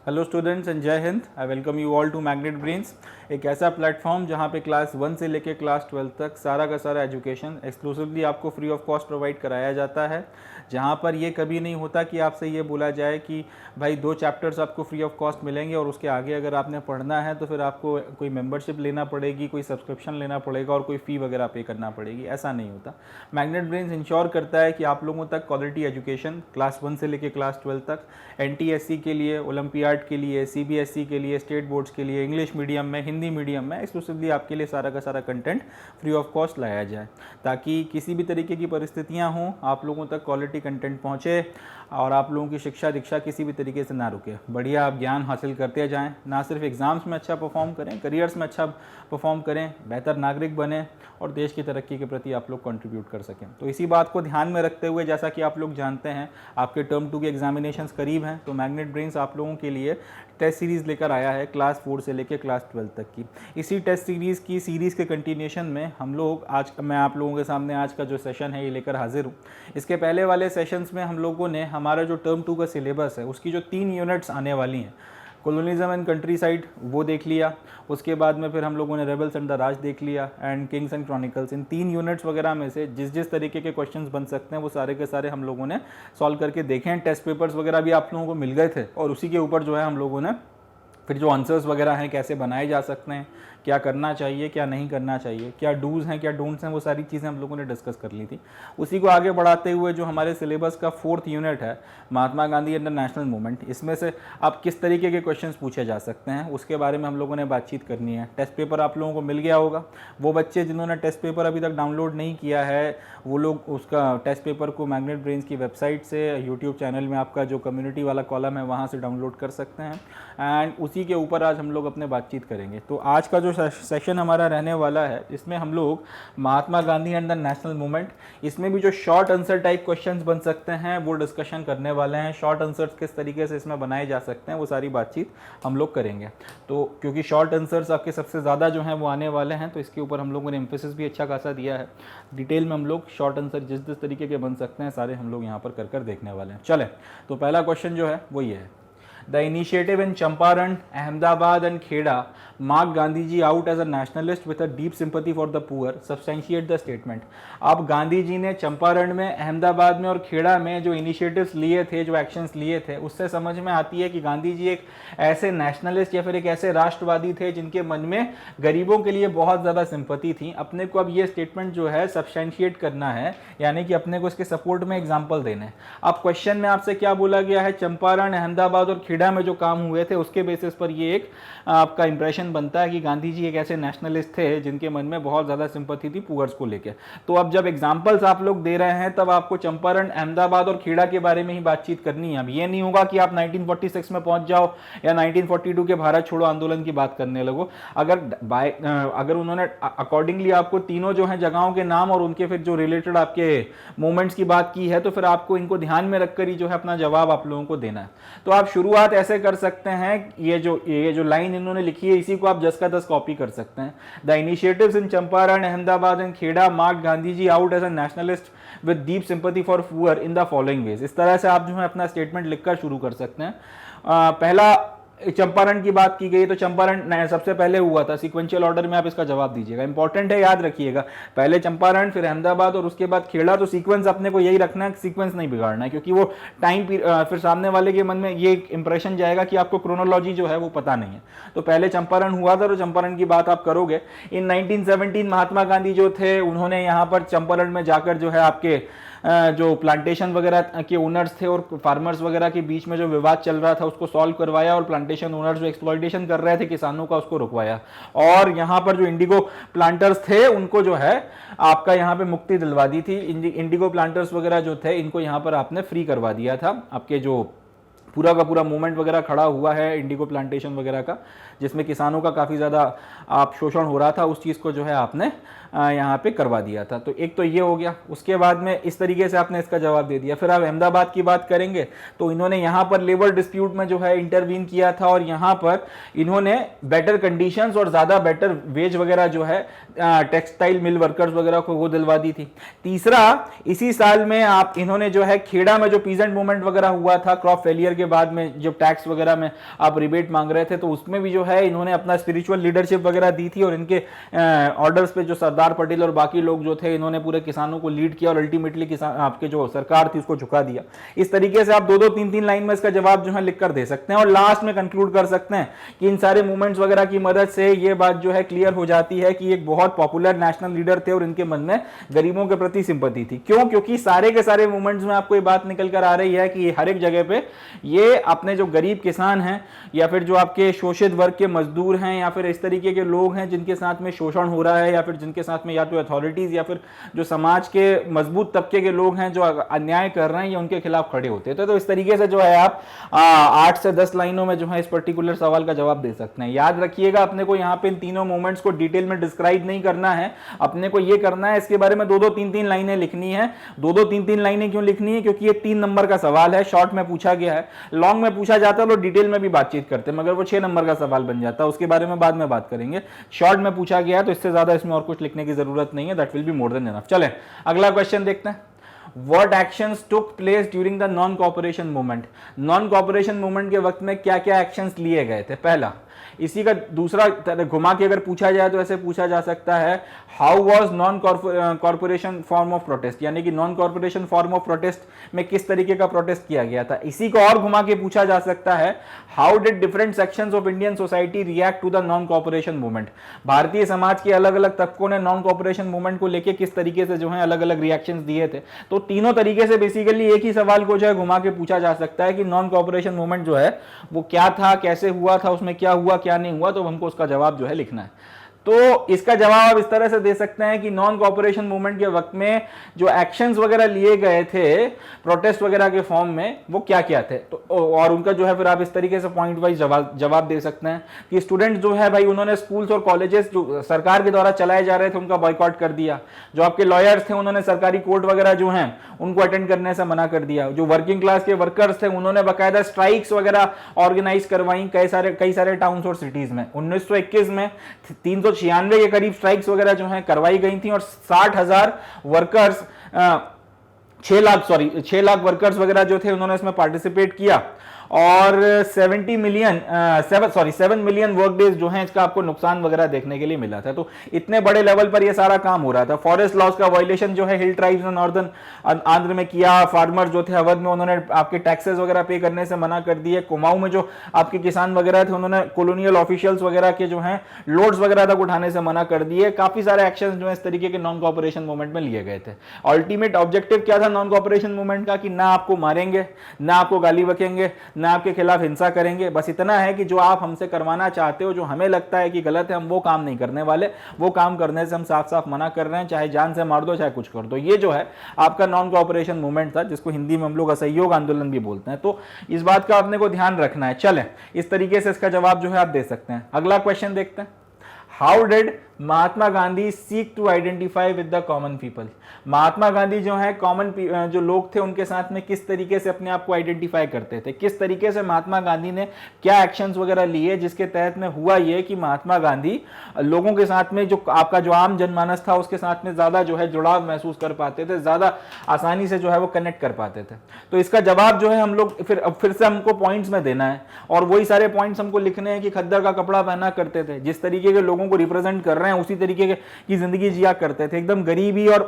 Hello students and Jai Hind. I welcome you all to Magnet Brains, एक ऐसा platform जहां पे क्लास 1 से लेकर क्लास 12 तक सारा का सारा एजुकेशन एक्सक्लूसिवली आपको फ्री ऑफ कॉस्ट प्रोवाइड कराया जाता है। जहां पर ये कभी नहीं होता कि आपसे ये बोला जाए कि भाई 2 चैप्टर्स आपको फ्री ऑफ कॉस्ट मिलेंगे और उसके आगे अगर आपने पढ़ना है तो फिर आपको कोई मेंबरशिप लेना पड़ेगी, कोई सब्सक्रिप्शन लेना पड़ेगा और कोई फ़ी वगैरह पे करना पड़ेगी। ऐसा नहीं होता। मैग्नेट ब्रेन्स इंश्योर करता है कि आप लोगों तक क्वालिटी एजुकेशन क्लास 1 से लेकर क्लास 12 तक, NTSC के लिए, ओलंपियाड के लिए, CBSE के लिए, स्टेट बोर्ड्स के लिए, इंग्लिश मीडियम में, हिंदी मीडियम में एक्सक्लूसिवली आपके लिए सारा का सारा कंटेंट फ्री ऑफ कॉस्ट लाया जाए, ताकि किसी भी तरीके की परिस्थितियां हों आप लोगों तक क्वालिटी कंटेंट पहुंचे और आप लोगों की शिक्षा दीक्षा किसी भी तरीके से ना रुके। बढ़िया आप ज्ञान हासिल करते जाएं, ना सिर्फ एग्ज़ाम्स में अच्छा परफॉर्म करें, करियर्स में अच्छा परफॉर्म करें, बेहतर नागरिक बने और देश की तरक्की के प्रति आप लोग कंट्रीब्यूट कर सकें। तो इसी बात को ध्यान में रखते हुए, जैसा कि आप लोग जानते हैं आपके टर्म 2 के एग्जामिनेशंस करीब हैं, तो मैग्नेट ब्रेन्स आप लोगों के लिए टेस्ट सीरीज़ लेकर आया है क्लास 4 से लेकर क्लास 12 तक की। इसी टेस्ट सीरीज़ के कंटिन्यूशन में हम लोग मैं आप लोगों के सामने आज का जो सेशन है ये लेकर हाजिर हूँ। इसके पहले वाले सेशंस में हम लोगों ने हमारा जो टर्म 2 का सिलेबस है उसकी जो 3 यूनिट्स आने वाली हैं, कोलोनिज्म एंड कंट्री साइड, वो देख लिया। उसके बाद में फिर हम लोगों ने रेबल्स एंड द राज देख लिया and Kings and chronicles. In 3 units वगैरह में से जिस जिस तरीके के क्वेश्चंस बन सकते हैं वो सारे के सारे हम लोगों ने सॉल्व करके देखे हैं। टेस्ट पेपर्स वगैरह भी आप लोगों को मिल गए थे और उसी के ऊपर जो है हम लोगों ने फिर जो आंसर्स वगैरह हैं कैसे बनाए जा सकते हैं, क्या करना चाहिए क्या नहीं करना चाहिए, क्या डूज हैं क्या डोंट्स हैं, वो सारी चीज़ें हम लोगों ने डिस्कस कर ली थी। उसी को आगे बढ़ाते हुए जो हमारे सिलेबस का 4th यूनिट है, Mahatma Gandhi and the national movement, इसमें से आप किस तरीके के क्वेश्चंस पूछे जा सकते हैं उसके बारे में हम लोगों ने बातचीत करनी है। टेस्ट पेपर आप लोगों को मिल गया होगा। वो बच्चे जिन्होंने टेस्ट पेपर अभी तक डाउनलोड नहीं किया है वो लोग उसका टेस्ट पेपर को मैग्नेट ब्रेन्स की वेबसाइट से, यूट्यूब चैनल में आपका जो कम्युनिटी वाला कॉलम है वहाँ से डाउनलोड कर सकते हैं एंड उसी के ऊपर आज हम लोग अपने बातचीत करेंगे। तो आज का जो सेशन हमारा रहने वाला है इसमें हम लोग Mahatma Gandhi and the national movement, इसमें भी जो शॉर्ट आंसर टाइप क्वेश्चंस बन सकते हैं वो डिस्कशन करने वाले हैं। शॉर्ट आंसर्स किस तरीके से इसमें बनाए जा सकते हैं वो सारी बातचीत हम लोग करेंगे। तो क्योंकि शॉर्ट आंसर्स आपके सबसे ज़्यादा जो हैं वो आने वाले हैं तो इसके ऊपर हम लोगों ने एम्फेसिस भी अच्छा खासा दिया है। डिटेल में हम लोग शॉर्ट आंसर जिस जिस तरीके के बन सकते हैं सारे हम लोग यहाँ पर कर देखने वाले हैं। चलें, तो पहला क्वेश्चन जो है वो ये है, The initiative in Champaran, Ahmedabad and Kheda marked Gandhi ji out as a nationalist with a deep sympathy for the poor. Substantiate the statement. अब गांधी जी ने चंपारण में, अहमदाबाद में और खेड़ा में जो इनिशिएटिव्स लिए थे, जो एक्शंस लिए थे, उससे समझ में आती है कि गांधी जी एक ऐसे नेशनलिस्ट या फिर एक ऐसे राष्ट्रवादी थे जिनके मन में गरीबों के लिए बहुत ज़्यादा सिंपैथी थी। अपने को अब ये स्टेटमेंट जो है सब्सटेंशिएट करना है, यानी कि अपने को इसके सपोर्ट में एग्जाम्पल देने हैं। अब क्वेश्चन में आपसे क्या बोला गया है, चंपारण, अहमदाबाद और खेड़ा में जो काम हुए थे उसके बेसिस पर ये एक आपका इंप्रेशन बनता है कि गांधी जी एक ऐसे नेशनलिस्ट थे जिनके मन में बहुत ज़्यादा सिंपैथी थी पुअर्स को लेकर। तो अब जब एग्जाम्पल्स आप लोग दे रहे हैं तब आपको चंपारण, अहमदाबाद और खेड़ा के बारे में ही बातचीत करनी है। अब ये नहीं होगा कि आप 1946 में पहुंच जाओ या 1942 के भारत छोड़ो आंदोलन की बात करने लगो। अगर उन्होंने अकॉर्डिंगली आपको तीनों जो है जगहों के नाम और उनके फिर जो रिलेटेड आपके मूवमेंट्स की बात की है तो फिर आपको इनको ध्यान में रखकर ही जो है अपना जवाब आप लोगों को देना है। तो आप शुरुआत ऐसे कर सकते हैं, ये जो लाइन इन्होंने लिखी है इसी को आप 10 का 10 कॉपी कर सकते हैं। The initiatives in Champaran, Ahmedabad and Kheda marked Gandhi ji out as a nationalist with deep sympathy for poor in the following ways. इस तरह से आप जो है अपना स्टेटमेंट लिखकर शुरू कर सकते हैं। पहला चंपारण की बात की गई तो चंपारण सबसे पहले हुआ था। सीक्वेंशियल ऑर्डर में आप इसका जवाब दीजिएगा, इंपॉर्टेंट है, याद रखिएगा। पहले चंपारण, फिर अहमदाबाद और उसके बाद खेड़ा। तो सीक्वेंस अपने को यही रखना है, सीक्वेंस नहीं बिगाड़ना है, क्योंकि वो टाइम फिर सामने वाले के मन में ये इंप्रेशन जाएगा कि आपको क्रोनोलॉजी जो है वो पता नहीं है। तो पहले चंपारण हुआ था तो चंपारण की बात आप करोगे। इन 1917 महात्मा गांधी जो थे उन्होंने यहाँ पर चंपारण में जाकर जो है आपके जो प्लांटेशन वगैरह के ओनर्स थे और फार्मर्स वगैरह के बीच में जो विवाद चल रहा था उसको सॉल्व करवाया और प्लांटेशन ओनर्स जो एक्सप्लॉइटेशन कर रहे थे किसानों का उसको रुकवाया। और यहाँ पर जो इंडिगो प्लांटर्स थे उनको जो है आपका यहाँ पे मुक्ति दिलवा दी थी। इंडिगो प्लांटर्स वगैरह जो थे इनको यहाँ पर आपने फ्री करवा दिया था। आपके जो पूरा का पूरा मूवमेंट वगैरह खड़ा हुआ है इंडिगो प्लांटेशन वगैरह का, जिसमें किसानों का काफ़ी ज़्यादा आप शोषण हो रहा था, उस चीज़ को जो है आपने यहाँ पे करवा दिया था। तो एक तो ये हो गया, उसके बाद में इस तरीके से आपने इसका जवाब दे दिया। फिर आप अहमदाबाद की बात करेंगे तो इन्होंने यहाँ पर लेबर डिस्प्यूट में जो है इंटरवीन किया था और यहाँ पर इन्होंने बेटर कंडीशंस और ज़्यादा बेटर वेज वगैरह जो है टेक्सटाइल मिल वर्कर्स वगैरह को वो दिलवा दी थी। तीसरा, इसी साल में आप इन्होंने जो है खेड़ा में जो पीजेंट मूवमेंट वगैरह हुआ था क्रॉप फेलियर के बाद में, जब टैक्स वगैरह में आप रिबेट मांग रहे थे, तो उसमें भी जो है इन्होंने अपना स्पिरिचुअल लीडरशिप वगैरह दी थी और इनके ऑर्डर्स पे जो सरदार पटेल और बाकी लोग जो थे इन्होंने पूरे किसानों को लीड किया और अल्टीमेटली किसान आपके जो सरकार थी उसको झुका दिया। इस तरीके से आप दो दो तीन तीन लाइन में इसका जवाब जो है लिख कर दे सकते हैं और लास्ट में कंक्लूड कर सकते हैं कि इन सारे मूवमेंट्स वगैरह की मदद से ये बात जो है क्लियर हो जाती है कि एक बहुत पॉपुलर नेशनल लीडर थे और इनके मन में गरीबों के प्रति सिंपैथी थी। क्यों? क्योंकि सारे के सारे मूवमेंट्स में आपको ये बात निकल कर आ रही है कि हर एक जगह पे ये अपने जो गरीब किसान हैं या फिर जो आपके शोषित वर्ग के मजदूर हैं या फिर इस तरीके के लोग हैं जिनके साथ में शोषण हो रहा है या फिर जिनके साथ में या तो अथॉरिटीज या फिर जो समाज के मजबूत तबके के लोग हैं जो अन्याय कर रहे हैं या उनके खिलाफ खड़े होते हैं। तो इस तरीके से जो है आप 8 से 10 लाइनों में जो है इस पर्टिकुलर सवाल का जवाब दे सकते हैं। याद रखिएगा, अपने को यहाँ पे इन तीनों मूवमेंट्स को डिटेल में डिस्क्राइब नहीं करना है, अपने को ये करना है इसके बारे में दो दो तीन तीन लाइनें लिखनी है। दो दो तीन तीन लाइनें क्यों लिखनी है? क्योंकि ये 3 नंबर का सवाल है, शॉर्ट में पूछा गया है। लॉन्ग में पूछा जाता तो डिटेल में भी बातचीत करते मगर वो 6 नंबर का सवाल बन जाता, उसके बारे में बाद में बात करेंगे। शॉर्ट में पूछा गया है तो इससे ज्यादा इसमें और कुछ लिखने की जरूरत नहीं है, that will be more than enough. चलें अगला क्वेश्चन देखते हैं। What actions took place during the non-cooperation movement? Non-cooperation movement के वक्त में क्या क्या एक्शंस लिए गए थे? पहला, इसी का दूसरा घुमा के अगर पूछा जाए तो ऐसे पूछा जा सकता है, how was non corporation form of protest, यानी कि non corporation form of protest में किस तरीके का प्रोटेस्ट किया गया था। इसी को और घुमा के पूछा जा सकता है, how did different sections of Indian society react to the non corporation movement. भारतीय समाज के अलग अलग तबकों ने नॉन कॉर्पोरेशन मूवमेंट को लेकर किस तरीके से जो है अलग अलग रिएक्शंस दिए थे। तो तीनों तरीके से बेसिकली एक ही सवाल को जो है घुमा के पूछा जा सकता है कि नॉन कॉर्पोरेशन मूवमेंट जो है वो क्या था, कैसे हुआ था, उसमें क्या हुआ क्या नहीं हुआ, तो हमको उसका जवाब जो है लिखना है। तो इसका जवाब आप इस तरह से दे सकते हैं कि नॉन कॉर्पोरेशन मूवमेंट के वक्त में जो एक्शंस वगैरह लिए गए थे प्रोटेस्ट वगैरह के फॉर्म में वो क्या क्या थे, तो और उनका जो है फिर आप इस तरीके से पॉइंट वाइज जवाब दे सकते हैं कि स्टूडेंट जो है भाई उन्होंने स्कूल्स और कॉलेजेस जो सरकार के द्वारा चलाए जा रहे थे उनका बॉयकॉट कर दिया। जो आपके लॉयर्स थे उन्होंने सरकारी कोर्ट वगैरह जो हैं उनको अटेंड करने से मना कर दिया। जो वर्किंग क्लास के वर्कर्स थे उन्होंने बाकायदा स्ट्राइक्स वगैरह ऑर्गेनाइज करवाई कई सारे टाउन्स और सिटीज में। 1921 में 396 के करीब स्ट्राइक्स वगैरह जो हैं करवाई गई थी और 60,000 वर्कर्स 6 लाख वर्कर्स वगैरह जो थे उन्होंने इसमें पार्टिसिपेट किया और 7 मिलियन वर्क डेज जो हैं इसका आपको नुकसान वगैरह देखने के लिए मिला था। तो इतने बड़े लेवल पर ये सारा काम हो रहा था। फॉरेस्ट लॉज का वायलेशन जो है हिल ट्राइब्स ने नॉर्दर्न आंध्र में किया। फार्मर जो थे अवध में उन्होंने आपके टैक्सेस वगैरह पे करने से मना कर दिए। कुमाऊं में जो आपके किसान वगैरह थे उन्होंने कॉलोनियल ऑफिशियल्स वगैरह के जो है लोड्स वगैरह तक उठाने से मना कर दिए। काफी सारे एक्शन जो है इस तरीके के नॉन कॉर्पोरेशन मूवमेंट में लिए गए थे। अल्टीमेट ऑब्जेक्टिव क्या था नॉन कॉर्पोरेशन मूवमेंट का कि ना आपको मारेंगे, ना आपको गाली बकेंगे, ना आपके खिलाफ हिंसा करेंगे, बस इतना है कि जो आप हमसे करवाना चाहते हो, जो हमें लगता है कि गलत है, हम वो काम नहीं करने वाले। वो काम करने से हम साफ साफ मना कर रहे हैं, चाहे जान से मार दो चाहे कुछ कर दो। ये जो है आपका नॉन कॉर्पोरेशन मूवमेंट था जिसको हिंदी में हम लोग असहयोग आंदोलन भी बोलते हैं। तो इस बात का आपने को ध्यान रखना है। चलें इस तरीके से इसका जवाब जो है आप दे सकते हैं। अगला क्वेश्चन देखते हैं। How did Mahatma Gandhi seek to identify with the common people. Mahatma Gandhi जो है कॉमन जो लोग थे उनके साथ में किस तरीके से अपने आप को आइडेंटिफाई करते थे, किस तरीके से महात्मा गांधी ने क्या एक्शंस वगैरह लिए जिसके तहत में हुआ ये कि महात्मा गांधी लोगों के साथ में जो आपका जो आम जनमानस था उसके साथ में ज्यादा जो है जुड़ाव महसूस कर पाते थे, ज्यादा आसानी से जो है वो कनेक्ट कर पाते थे। तो इसका जवाब जो है हम लोग फिर से हमको पॉइंट्स में देना है और वही सारे पॉइंट्स हमको लिखने हैं कि खद्दर का कपड़ा पहना करते थे, जिस तरीके के लोगों को रिप्रेजेंट कर रहे हैं उसी तरीके की जिंदगी जिया करते थे। एकदम गरीबी और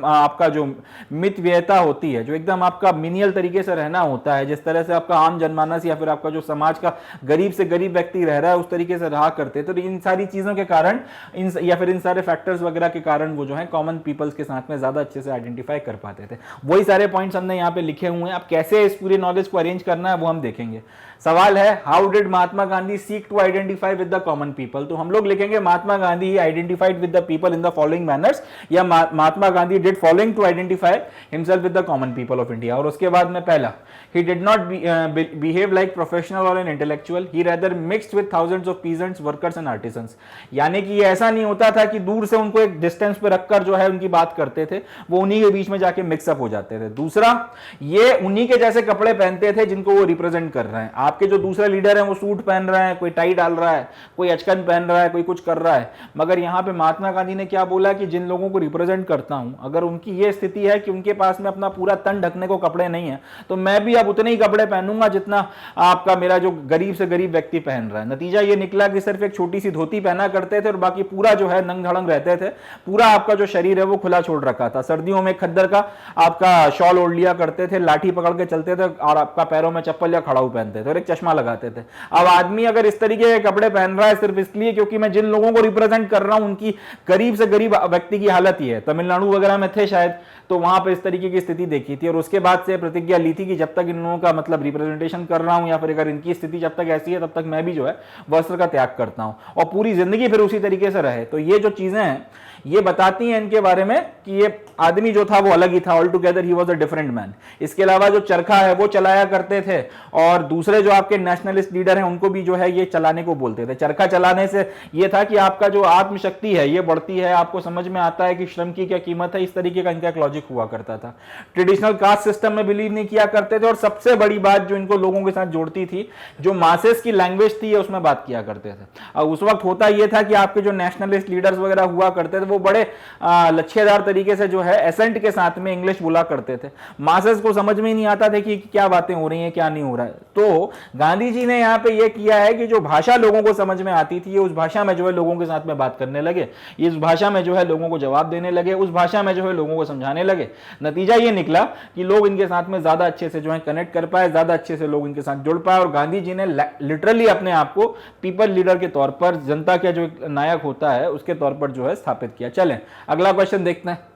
आपका जो मित व्ययता होती है, जो एकदम आपका मिनियल तरीके से रहना होता है, जिस तरह से आपका आम जनमानस या फिर आपका जो समाज का गरीब से गरीब व्यक्ति रह रहा है उस तरीके से रहा करते थे। तो इन सारी चीजों के कारण या फिर इन सारे फैक्टर्स वगैरह के कारण वो जो है कॉमन पीपल्स के साथ में ज्यादा अच्छे से आइडेंटिफाई कर पाते थे। वही सारे पॉइंट्स हमने यहाँ पे लिखे हुए हैं। अब कैसे इस पूरे नॉलेज को अरेंज करना है वो हम देखेंगे। सवाल है how did Mahatma Gandhi seek to identify with the common people, तो हम लोग लिखेंगे Mahatma Gandhi identified with the people in the following manners, या Mahatma Gandhi did following to identify himself with the common people of India. और उसके बाद में पहला, he did not behave like professional or an intellectual, he rather mixed with thousands of peasants, workers and artisans। यानी कि ये ऐसा नहीं होता था कि दूर से उनको एक डिस्टेंस पे रखकर जो है उनकी बात करते थे, वो उन्हीं के बीच में जाके मिक्सअप हो जाते थे। दूसरा, ये उन्हीं के जैसे कपड़े पहनते थे जिनको वो रिप्रेजेंट कर रहे हैं। आपके जो दूसरे लीडर हैं वो सूट पहन रहे हैं, कोई टाई डाल रहा है, कोई अचकन पहन रहा है, कोई कुछ कर रहा है, मगर यहाँ पे महात्मा गांधी ने क्या बोला कि जिन लोगों को रिप्रेजेंट करता हूं, अगर उनकी ये स्थिति है कि उनके पास में अपना पूरा तन ढकने को कपड़े नहीं है, तो मैं भी अब उतने ही कपड़े पहनूंगा जितना आपका मेरा जो गरीब से गरीब व्यक्ति पहन रहा है। नतीजा ये निकला कि सिर्फ एक छोटी सी धोती पहना करते थे और बाकी पूरा जो है नंग धड़ंग रहते थे, पूरा आपका जो शरीर है वो खुला छोड़ रखा था। सर्दियों में खद्दर का आपका शॉल ओढ़ लिया करते थे, लाठी पकड़ के चलते थे और आपका पैरों में चप्पल या खड़ाऊ पहनते थे और एक चश्मा लगाते थे। अब आदमी अगर इस तरीके के कपड़े पहन रहा है सिर्फ इसलिए क्योंकि मैं जिन लोगों को रिप्रेजेंट कर रहा हूं उनकी गरीब से गरीब व्यक्ति की हालत ही है, तमिलनाडु वगैरह में थे शायद, तो वहां पर इस तरीके की स्थिति देखी थी और उसके बाद से प्रतिज्ञा ली थी कि जब तक इन लोगों का मतलब रिप्रेजेंटेशन कर रहा हूं या फिर अगर इनकी स्थिति जब तक ऐसी है तब तक मैं भी जो है वस्त्र का त्याग करता हूं और पूरी जिंदगी फिर उसी तरीके से रहे। तो ये जो चीजें हैं ये बताती हैं इनके बारे में कि ये आदमी जो था वो अलग ही था, all together he was a different man. इसके अलावा जो चरखा है वो चलाया करते थे और दूसरे जो आपके नेशनलिस्ट लीडर हैं उनको भी जो है ये चलाने को बोलते थे। चरखा चलाने से ये था कि आपका जो आत्मशक्ति है ये बढ़ती है, आपको समझ में आता है कि श्रम की क्या कीमत है, इस तरीके का इनका एक लॉजिक हुआ करता था। ट्रेडिशनल कास्ट सिस्टम में बिलीव नहीं किया करते थे और सबसे बड़ी बात जो इनको लोगों के साथ जोड़ती थी, जो मासेस की लैंग्वेज थी उसमें बात किया करते थे। और उस वक्त होता यह था कि आपके जो नेशनलिस्ट लीडर्स वगैरह हुआ करते थे वो बड़े लच्छेदार तरीके से जो है एसेंट के साथ में इंग्लिश बोला करते थे। मासेस को समझ में ही नहीं आता था कि क्या बातें हो रही हैं क्या नहीं हो रहा है। तो गांधी जी ने यहाँ पे ये किया है कि जो भाषा लोगों को समझ में आती थी उस भाषा में जो है लोगों के साथ में बात करने लगे, इस भाषा में जो है लोगों को जवाब देने लगे, उस भाषा में जो है लोगों को समझाने लगे। नतीजा ये निकला कि लोग इनके साथ में ज्यादा अच्छे से जो है कनेक्ट कर पाए, ज्यादा अच्छे से लोग इनके साथ जुड़ पाए और गांधी जी ने लिटरली अपने आप को पीपल लीडर के तौर पर, जनता का जो नायक होता है उसके तौर पर जो है स्थापित किया। चलें अगला क्वेश्चन देखते हैं।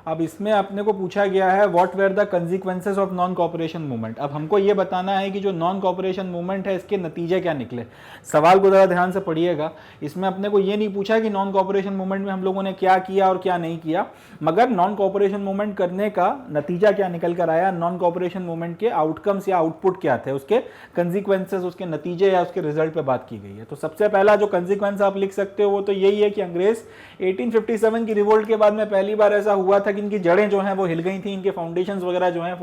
अब इसमें अपने को पूछा गया है what were the consequences of non cooperation movement. अब हमको ये बताना है कि जो नॉन कॉपरेशन मूवमेंट है इसके नतीजे क्या निकले। सवाल को जरा ध्यान से पढ़िएगा। इसमें अपने को ये नहीं पूछा कि नॉन कॉपरेशन मूवमेंट में हम लोगों ने क्या किया और क्या नहीं किया, मगर नॉन कॉपरेशन मूवमेंट करने का नतीजा क्या निकल कर आया, नॉन कॉपरेशन मूवमेंट के आउटकम्स या आउटपुट क्या थे, उसके कंसिक्वेंसेस, उसके नतीजे या उसके रिजल्ट पे बात की गई है। तो सबसे पहला जो कंसिक्वेंस आप लिख सकते हो वो तो यही है कि अंग्रेज 1857 की रिवोल्ट के बाद में पहली बार ऐसा हुआ था कि इनकी जड़ें जो हैं वो हिल गई थी, इनके फाउंडेशंस वगैरह जो हैं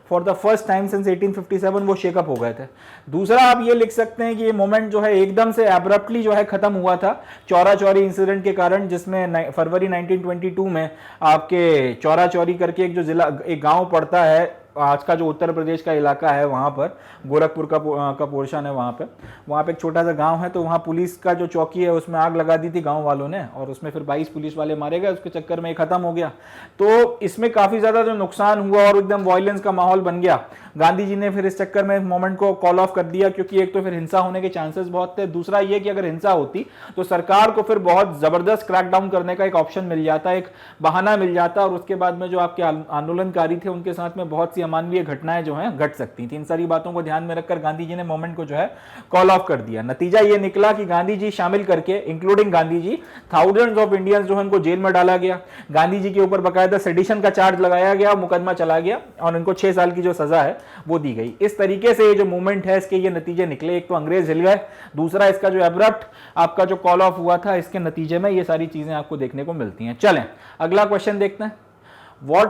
for the first time since 1857 वो शेकअप हो गए थे। दूसरा आप ये लिख सकते हैं कि ये मोमेंट जो है एकदम से एब्रप्टली जो है खत्म हुआ था चौरा चौरी इंसिडेंट के कारण, जिसमें फरवरी 1922 में आपके चौरा चौरी करके एक जो जिला, एक गांव पड़ता है, आज का जो उत्तर प्रदेश का इलाका है वहाँ पर गोरखपुर का पोर्शन है, वहाँ पे एक छोटा सा गांव है। तो वहाँ पुलिस का जो चौकी है उसमें आग लगा दी थी गांव वालों ने और उसमें फिर 22 पुलिस वाले मारे गए, उसके चक्कर में खत्म हो गया। तो इसमें काफ़ी ज़्यादा जो नुकसान हुआ और एकदम वायलेंस का माहौल बन गया। गांधी जी ने फिर इस चक्कर में मोमेंट को कॉल ऑफ कर दिया क्योंकि एक तो फिर हिंसा होने के चांसेस बहुत थे, दूसरा ये कि अगर हिंसा होती तो सरकार को फिर बहुत ज़बरदस्त क्रैकडाउन करने का एक ऑप्शन मिल जाता, एक बहाना मिल जाता और उसके बाद में जो आपके आंदोलनकारी थे उनके साथ में बहुत सी अमानवीय घटनाएं जो हैं घट सकती थी। इन सारी बातों को ध्यान में रखकर गांधी जी ने मोमेंट को जो है कॉल ऑफ कर दिया। नतीजा ये निकला कि गांधी जी शामिल करके, including Gandhi ji, thousands of Indians जो है उनको जेल में डाला गया। गांधी जी के ऊपर बकायदा सेडिशन का चार्ज लगाया गया, मुकदमा चला गया और इनको 6 साल की जो सजा है वो दी गई। इस तरीके से ये जो मूवमेंट है इसके ये नतीजे निकले। एक तो अंग्रेज हिल गए, दूसरा इसका जो एब्रप्ट आपका जो कॉल ऑफ हुआ था इसके नतीजे में ये सारी चीजें आपको देखने को मिलती हैं। चलें अगला क्वेश्चन देखते हैं। why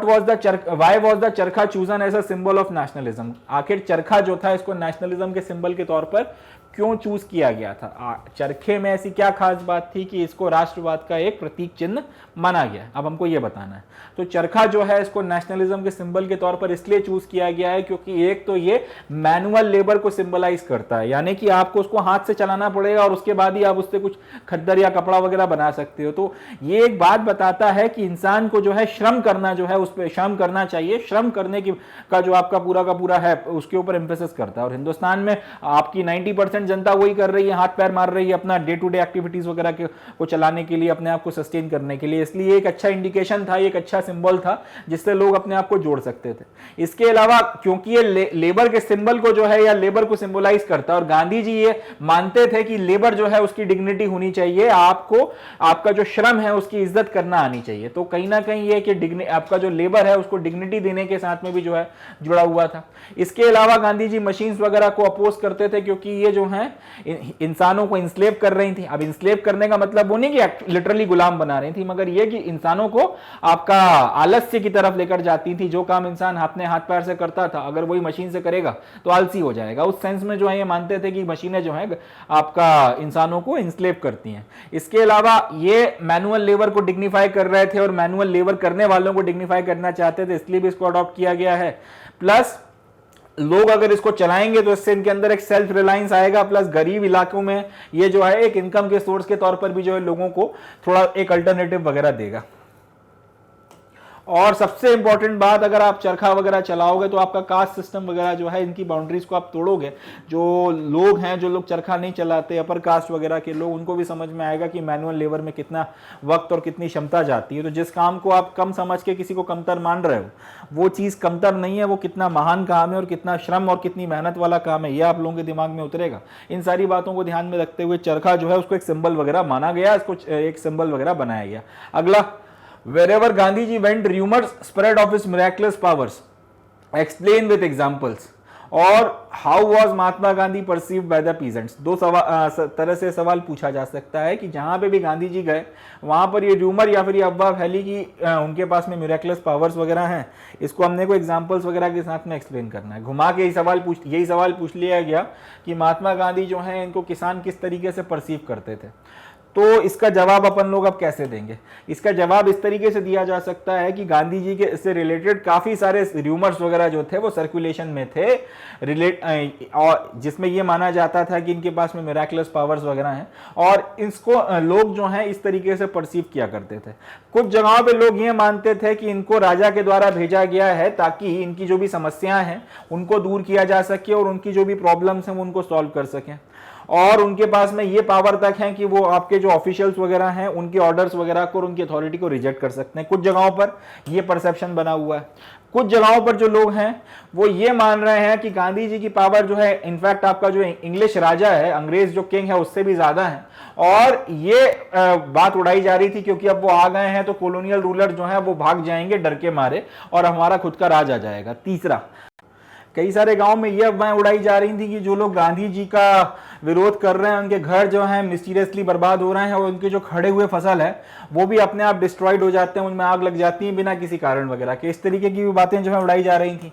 was the चरखा chosen as a symbol of nationalism? आखिर चरखा जो था इसको नेशनलिज्म के सिंबल के तौर पर क्यों चूज किया गया था? चरखे में ऐसी क्या खास बात थी कि इसको राष्ट्रवाद का एक प्रतीक चिन्ह माना गया? अब हमको ये बताना है। तो चरखा जो है इसको नेशनलिज्म के सिंबल के तौर पर इसलिए चूज किया गया है क्योंकि एक तो ये मैनुअल लेबर को सिंबलाइज करता है, यानी कि आपको उसको हाथ से चलाना पड़ेगा और उसके बाद ही आप उससे कुछ खद्दर या कपड़ा वगैरह बना सकते हो। तो ये एक बात बताता है कि इंसान को जो है श्रम करना जो है उस पर श्रम करना चाहिए, श्रम करने की का जो आपका पूरा का पूरा है उसके ऊपर एम्फेसिस करता है। और हिंदुस्तान में आपकी 90% साधारण जनता वही कर रही है, हाथ पैर मार रही है अपना डे टू डे एक्टिविटीज वगैरह को चलाने के लिए, अपने आप को सस्टेन करने के लिए। इसलिए एक अच्छा इंडिकेशन था, एक अच्छा सिंबल था जिससे लोग अपने आप को जोड़ सकते थे। इसके अलावा क्योंकि ये लेबर के सिंबल को जो है या लेबर को सिंबलाइज करता है, और गांधी जी ये मानते थे कि लेबर जो है उसकी डिग्निटी होनी चाहिए, आपको आपका जो श्रम है उसकी इज्जत करना आनी चाहिए। तो कहीं ना कहीं ये कि आपका जो लेबर है उसको डिग्निटी देने के साथ में भी जो है जुड़ा हुआ था। इसके अलावा गांधी जी मशीन्स वगैरह को अपोज करते थे क्योंकि ये जो है इंसानों को इंस्लेव कर रही थी। अब इंस्लेव करने का मतलब वो नहीं कि लिटरली गुलाम बना रही थी, मगर ये कि इंसानों को आपका आलस्य की तरफ लेकर जाती थी। जो काम इंसान अपने हाथ पैर से करता था अगर वही मशीन से करेगा तो आलसी हो जाएगा। उस सेंस में जो है ये मानते थे कि मशीनें जो है आपका इंसानों को इंस्लेव करती हैं। इसके अलावा ये मैनुअल लेबर को डिग्निफाई कर रहे थे और मैनुअल लेबर करने वालों को डिग्निफाई करना चाहते थे, इसलिए भी इसको अडॉप्ट किया गया है। प्लस लोग अगर इसको चलाएंगे तो इससे इनके अंदर एक सेल्फ रिलायंस आएगा, प्लस गरीब इलाकों में ये जो है एक इनकम के सोर्स के तौर पर भी जो है लोगों को थोड़ा एक अल्टरनेटिव वगैरह देगा। और सबसे इंपॉर्टेंट बात, अगर आप चरखा वगैरह चलाओगे तो आपका कास्ट सिस्टम वगैरह जो है इनकी बाउंड्रीज को आप तोड़ोगे। जो लोग हैं, जो लोग चरखा नहीं चलाते, अपर कास्ट वगैरह के लोग, उनको भी समझ में आएगा कि मैनुअल लेबर में कितना वक्त और कितनी क्षमता जाती है। तो जिस काम को आप कम समझ के किसी को कमतर मान रहे हो, वो चीज़ कमतर नहीं है, वो कितना महान काम है और कितना श्रम और कितनी मेहनत वाला काम है, ये आप लोगों के दिमाग में उतरेगा। इन सारी बातों को ध्यान में रखते हुए चरखा जो है उसको एक सिंबल वगैरह माना गया, इसको एक सिंबल वगैरह बनाया गया। अगला, wherever Gandhiji went, rumors spread of his miraculous powers. Explain with examples. और how was Mahatma Gandhi perceived by the peasants? दो तरह से सवाल पूछा जा सकता है कि जहां पे भी गांधी जी गए वहां पर ये रूमर या फिर ये अफवाह फैली कि उनके पास में मिरेक्युलस पावर्स वगैरह हैं। इसको हमने को एग्जांपल्स वगैरह के साथ में एक्सप्लेन करना है। घुमा के यही सवाल पूछ लिया गया कि महात्मा गांधी जो हैं इनको किसान किस तरीके से परसीव करते थे। तो इसका जवाब अपन लोग अब कैसे देंगे? इसका जवाब इस तरीके से दिया जा सकता है कि गांधी जी के इससे रिलेटेड काफ़ी सारे र्यूमर्स वगैरह जो थे वो सर्कुलेशन में थे और जिसमें ये माना जाता था कि इनके पास में मिराकुलस पावर्स वगैरह हैं, और इसको लोग जो हैं इस तरीके से परसीव किया करते थे। कुछ जगहों पे लोग ये मानते थे कि इनको राजा के द्वारा भेजा गया है ताकि इनकी जो भी समस्याएं हैं उनको दूर किया जा सके और उनकी जो भी प्रॉब्लम्स हैं वो उनको सॉल्व कर सकें। और उनके पास में ये पावर तक है कि वो आपके जो ऑफिशियल्स वगैरह हैं उनके ऑर्डर्स वगैरह को और उनकी अथॉरिटी को रिजेक्ट कर सकते हैं। कुछ जगहों पर ये परसेप्शन बना हुआ है। कुछ जगहों पर जो लोग हैं वो ये मान रहे हैं कि गांधी जी की पावर जो है इनफैक्ट आपका जो इंग्लिश राजा है, अंग्रेज जो किंग है, उससे भी ज्यादा है। और ये बात उड़ाई जा रही थी क्योंकि अब वो आ गए हैं तो कॉलोनियल रूलर जो है वो भाग जाएंगे डर के मारे और हमारा खुद का राज आ जाएगा। तीसरा, कई सारे गांव में ये अफवाहें उड़ाई जा रही थी कि जो लोग गांधी जी का विरोध कर रहे हैं उनके घर जो है मिस्टीरियसली बर्बाद हो रहे हैं और उनके जो खड़े हुए फसल है वो भी अपने आप डिस्ट्रॉयड हो जाते हैं, उनमें आग लग जाती है बिना किसी कारण वगैरह के। इस तरीके की भी बातें जो है उड़ाई जा रही थी।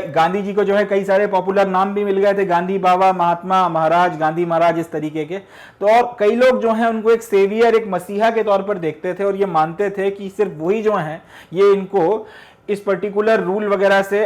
गांधी जी को जो है कई सारे पॉपुलर नाम भी मिल गए थे, गांधी बाबा, महात्मा, महाराज, गांधी महाराज, इस तरीके के। तो और कई लोग जो है उनको एक सेवियर, एक मसीहा के तौर पर देखते थे और ये मानते थे कि सिर्फ वही जो है ये इनको इस पर्टिकुलर रूल वगैरह से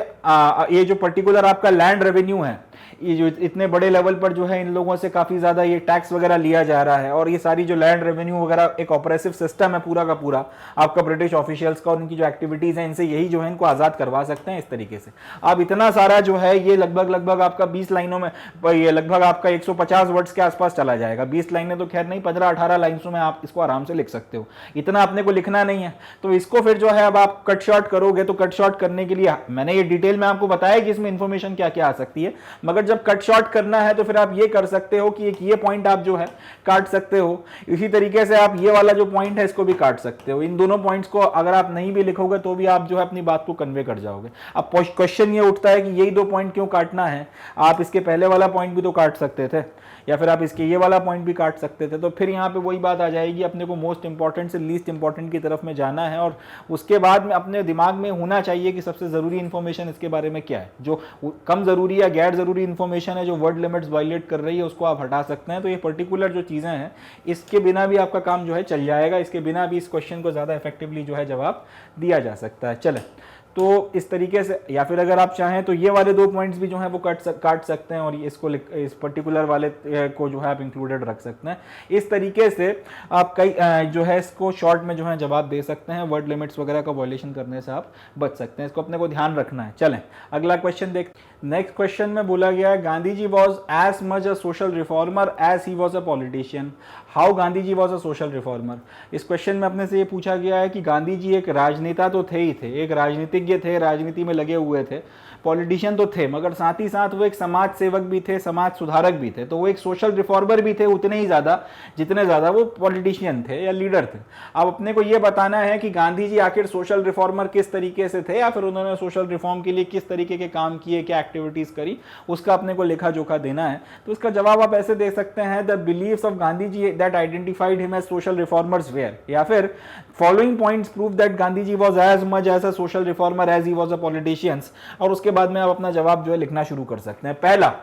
ये जो पर्टिकुलर आपका लैंड रेवेन्यू है, ये जो इतने बड़े लेवल पर जो है इन लोगों से काफी ज्यादा ये टैक्स वगैरह लिया जा रहा है और ये सारी जो लैंड रेवेन्यू वगैरह एक ऑपरेसिव सिस्टम है पूरा का पूरा आपका ब्रिटिश ऑफिशियल्स का और उनकी जो एक्टिविटीज है इनसे यही जो है इनको आजाद करवा सकते हैं। इस तरीके से अब इतना सारा जो है ये लगभग आपका 20 लाइनों में, ये लगभग आपका 150 वर्ड्स के आसपास चला जाएगा। 20 लाइनें तो खैर नहीं, 15-18 लाइन्स में आप इसको आराम से लिख सकते हो। इतना अपने को लिखना नहीं है। तो इसको फिर जो है अब आप कट शॉर्ट करोगे तो कट शॉर्ट करने के लिए मैंने ये डिटेल में आपको बताया कि इसमें इंफॉर्मेशन क्या क्या आ सकती है, मगर जब कट शॉर्ट करना है तो फिर आप ये कर सकते हो कि एक ये पॉइंट आप जो है काट सकते हो। इसी तरीके से आप ये वाला जो पॉइंट है इसको भी काट सकते हो। इन दोनों पॉइंट्स को अगर आप नहीं भी लिखोगे तो भी आप जो है अपनी बात को कन्वे कर जाओगे। अब क्वेश्चन ये उठता है कि यही 2 पॉइंट क्यों काटना है? आप इसके पहले वाला पॉइंट भी तो काट सकते थे या फिर आप इसके ये वाला पॉइंट भी काट सकते थे। तो फिर यहाँ पे वही बात आ जाएगी, अपने को मोस्ट इंपॉर्टेंट से लीस्ट इंपॉर्टेंट की तरफ में जाना है और उसके बाद में अपने दिमाग में होना चाहिए कि सबसे जरूरी इंफॉर्मेशन इसके बारे में क्या है। जो कम जरूरी या गैर जरूरी इंफॉर्मेशन है, जो वर्ड लिमिट्स वायलेट कर रही है, उसको आप हटा सकते हैं। तो ये पर्टिकुलर जो चीजें हैं इसके बिना भी आपका काम जो है चल जाएगा, इसके बिना भी इस क्वेश्चन को ज्यादा इफेक्टिवली जो है जवाब दिया जा सकता है। चले तो इस तरीके से, या फिर अगर आप चाहें तो ये वाले 2 पॉइंट्स भी जो है वो काट सकते हैं और इसको इस पर्टिकुलर वाले को जो है आप इंक्लूडेड रख सकते हैं। इस तरीके से आप कई जो है इसको शॉर्ट में जो है जवाब दे सकते हैं, वर्ड लिमिट्स वगैरह का वॉयलेशन करने से आप बच सकते हैं। इसको अपने को ध्यान रखना है। चलें अगला क्वेश्चन देख। नेक्स्ट क्वेश्चन में बोला गया है Gandhi ji was as much a social reformer as he was a politician. How Gandhi ji was a social reformer. इस क्वेश्चन में अपने से ये पूछा गया है कि गांधी जी एक राजनेता तो थे ही थे, एक राजनीतिज्ञ थे, राजनीति में लगे हुए थे, पॉलिटिशियन तो थे, मगर साथ ही साथ वो एक समाज सेवक भी थे, समाज सुधारक भी थे। तो वो एक सोशल रिफॉर्मर भी थे उतने ही ज़्यादा जितने ज़्यादा वो पॉलिटिशियन थे या लीडर थे। अब अपने को ये बताना है कि गांधी जी आखिर सोशल रिफॉर्मर किस तरीके से थे, या फिर उन्होंने सोशल रिफॉर्म के लिए किस तरीके के काम किए, क्या एक्टिविटीज़ करी, उसका अपने को लेखा जोखा देना है। तो इसका जवाब आप ऐसे दे सकते हैं, the believes of Gandhi ji that identified him as social reformers were, या फिर following points prove that Gandhi ji was as much as a social reformer as he was a politicians. और उसके बाद में आप अपना जवाब जो है लिखना शुरू कर सकते हैं। पहला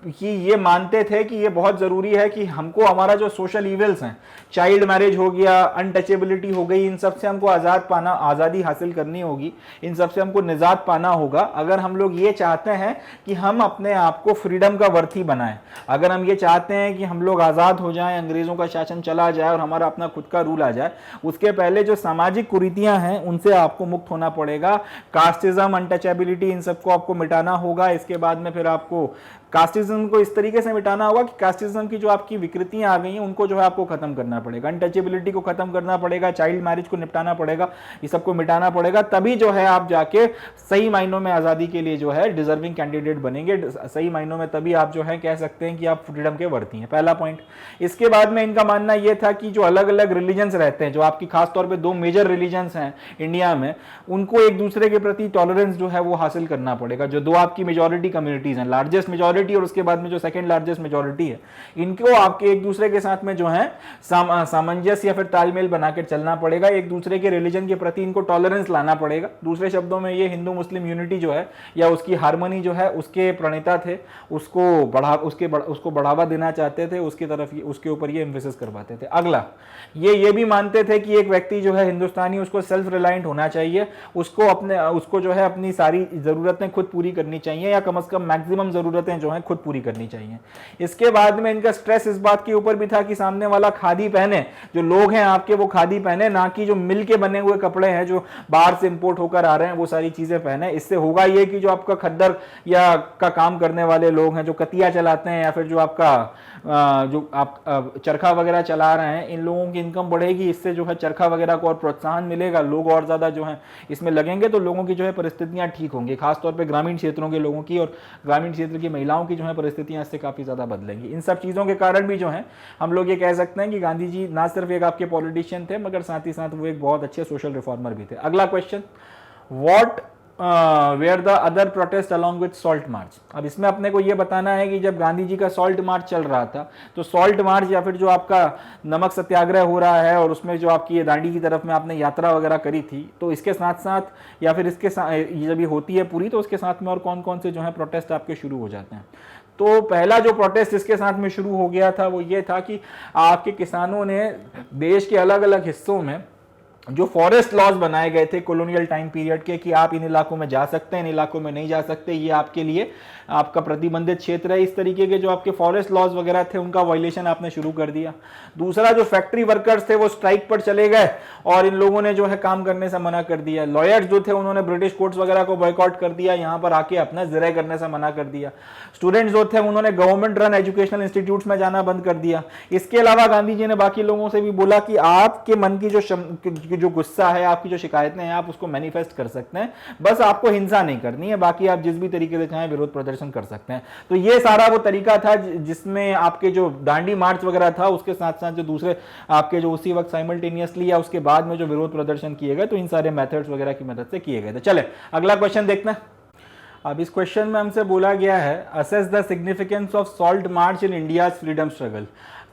कि ये मानते थे कि ये बहुत ज़रूरी है कि हमको हमारा जो सोशल इविल्स हैं, चाइल्ड मैरिज हो गया, अनटचेबिलिटी हो गई, इन सब से हमको आज़ादी हासिल करनी होगी, इन सब से हमको निजात पाना होगा। अगर हम लोग ये चाहते हैं कि हम अपने आप को फ्रीडम का वर्थी बनाएं, अगर हम ये चाहते हैं कि हम लोग आज़ाद हो जाएं, अंग्रेज़ों का शासन चला जाए और हमारा अपना खुद का रूल आ जाए, उसके पहले जो सामाजिक कुरीतियाँ हैं उनसे आपको मुक्त होना पड़ेगा। कास्टिज्म, अनटचेबिलिटी, इन सबको आपको मिटाना होगा। इसके बाद में फिर आपको कास्टिज्म को इस तरीके से मिटाना होगा कि कास्टिज्म की जो आपकी विकृतियां आ गई हैं उनको जो है आपको खत्म करना पड़ेगा, अनटचेबिलिटी को खत्म करना पड़ेगा, चाइल्ड मैरिज को निपटाना पड़ेगा, ये सबको मिटाना पड़ेगा। तभी जो है आप जाके सही मायनों में आज़ादी के लिए जो है डिजर्विंग कैंडिडेट बनेंगे। सही मायनों में तभी आप जो है कह सकते हैं कि आप फ्रीडम के वर्ती हैं। पहला पॉइंट। इसके बाद में इनका मानना यह था कि जो अलग अलग रिलीजन्स रहते हैं, जो आपकी खासतौर पर 2 मेजर रिलीजन्स हैं इंडिया में, उनको एक दूसरे के प्रति टॉलरेंस जो है वो हासिल करना पड़ेगा। जो 2 आपकी मेजॉरिटी कम्युनिटीज हैं, लार्जेस्ट मेजॉरिटी और उसके बाद में जो सेकंड लार्जेस्ट मेजॉरिटी है, इनको आपके एक दूसरे के साथ में जो है सामंजस्य या फिर तालमेल बनाकर चलना पड़ेगा। एक दूसरे के रिलीजन के प्रति इनको टॉलरेंस लाना पड़ेगा। दूसरे शब्दों में ये हिंदू मुस्लिम यूनिटी जो है या उसकी हार्मनी जो है उसके प्रणेता थे, उसको बढ़ावा देना चाहते थे, उसकी तरफ उसके ऊपर ये एम्फेसिस करवाते थे। अगला, ये भी मानते थे कि एक व्यक्ति जो है हिंदुस्तानी, उसको सेल्फ रिलायंट होना चाहिए, उसको जो है अपनी सारी जरूरतें खुद पूरी करनी चाहिए, या कम से कम मैक्सिमम जरूरतें जो है खुद पूरी करनी चाहिए। इसके बाद में इनका स्ट्रेस इस बात के ऊपर भी था कि सामने वाला खादी पहने, जो लोग हैं आपके वो खादी पहने, ना कि जो मिल के बने हुए कपड़े हैं जो बाहर से इंपोर्ट होकर आ रहे हैं वो सारी चीजें पहने। इससे होगा ये कि जो आपका खद्दर या का काम करने वाले लोग हैं, जो कतिया चलाते हैं या फिर जो आपका जो आप चरखा वगैरह चला रहे हैं, इन लोगों की इनकम बढ़ेगी। इससे जो है चरखा वगैरह को और प्रोत्साहन मिलेगा, लोग और ज़्यादा जो है इसमें लगेंगे, तो लोगों की जो है परिस्थितियां ठीक होंगी, खासतौर पे ग्रामीण क्षेत्रों के लोगों की और ग्रामीण क्षेत्र की महिलाओं की जो है परिस्थितियां इससे काफ़ी ज़्यादा बदलेंगी। इन सब चीज़ों के कारण भी जो है हम लोग ये कह सकते हैं कि गांधी जी ना सिर्फ एक आपके पॉलिटिशियन थे, मगर साथ ही साथ वो एक बहुत अच्छे सोशल रिफॉर्मर भी थे। अगला question, what were the other protest along with salt march. अब इसमें अपने को यह बताना है कि जब गांधी जी का सॉल्ट मार्च चल रहा था, तो सॉल्ट मार्च या फिर जो आपका नमक सत्याग्रह हो रहा है और उसमें जो आपकी ये दांडी की तरफ में आपने यात्रा वगैरह करी थी, तो इसके साथ साथ या फिर इसके ये जब ये होती है पूरी, तो उसके साथ में और कौन कौन से जो है प्रोटेस्ट आपके शुरू हो जाते हैं। तो पहला जो प्रोटेस्ट इसके साथ में शुरू हो गया था वो ये था कि आपके किसानों ने देश के अलग अलग हिस्सों में जो फॉरेस्ट लॉज बनाए गए थे कॉलोनियल टाइम पीरियड के, कि आप इन इलाकों में जा सकते हैं, इन इलाकों में नहीं जा सकते, ये आपके लिए आपका प्रतिबंधित क्षेत्र है, इस तरीके के जो आपके फॉरेस्ट लॉज वगैरह थे उनका वायलेशन आपने शुरू कर दिया। दूसरा, जो फैक्ट्री वर्कर्स थे वो स्ट्राइक पर चले गए और इन लोगों ने जो है काम करने से मना कर दिया। लॉयर्स जो थे उन्होंने ब्रिटिश कोर्ट्स वगैरह को बॉयकॉट कर दिया, यहाँ पर आके अपना जिरह करने से मना कर दिया। स्टूडेंट्स जो थे उन्होंने गवर्नमेंट रन एजुकेशनल इंस्टीट्यूट्स में जाना बंद कर दिया। इसके अलावा गांधी जी ने बाकी लोगों से भी बोला कि आपके मन की जो गुस्सा है, आपकी जो शिकायतें हैं, आप उसको मैनिफेस्ट कर सकते हैं, बस आपको हिंसा नहीं करनी है, बाकी आप जिस भी तरीके से चाहें विरोध प्रदर्शन कर सकते हैं। तो ये सारा वो तरीका था जिसमें आपके जो दांडी मार्च वगैरह था, उसके साथ साथ जो दूसरे आपके जो उसी वक्त साइमल्टेनियसली या उसके बाद में जो विरोध प्रदर्शन किए गए, तो इन सारे मेथड्स वगैरह की मदद से किए गए थे। चले अगला क्वेश्चन देखते हैं। अब इस क्वेश्चन में हमसे बोला गया है, assess the significance of salt march in India freedom struggle.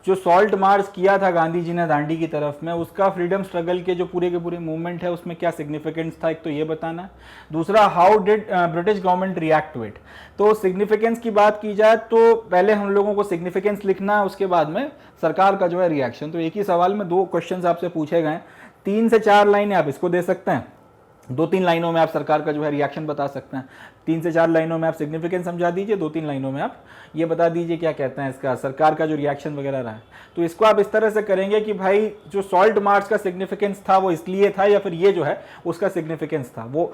जो सॉल्ट मार्च किया था गांधी जी ने दांडी की तरफ में, उसका फ्रीडम स्ट्रगल के जो पूरे के पूरे मूवमेंट है उसमें क्या सिग्निफिकेंस था, एक तो ये बताना है। दूसरा, how did British government react to it. तो सिग्निफिकेंस की बात की जाए तो पहले हम लोगों को सिग्निफिकेंस लिखना है, उसके बाद में सरकार का जो है रिएक्शन। तो एक ही सवाल में 2 क्वेश्चन आपसे पूछे गए, 3 से 4 लाइनें आप इसको दे सकते हैं। 2-3 लाइनों में आप सरकार का जो है रिएक्शन बता सकते हैं। 3 से 4 लाइनों में आप सिग्निफिकेंस समझा दीजिए, 2-3 लाइनों में आप ये बता दीजिए क्या कहते हैं इसका सरकार का जो रिएक्शन वगैरह रहा है। तो इसको आप इस तरह से करेंगे कि भाई जो सॉल्ट मार्च का सिग्निफिकेंस था वो इसलिए था, या फिर ये जो है उसका सिग्निफिकेंस था वो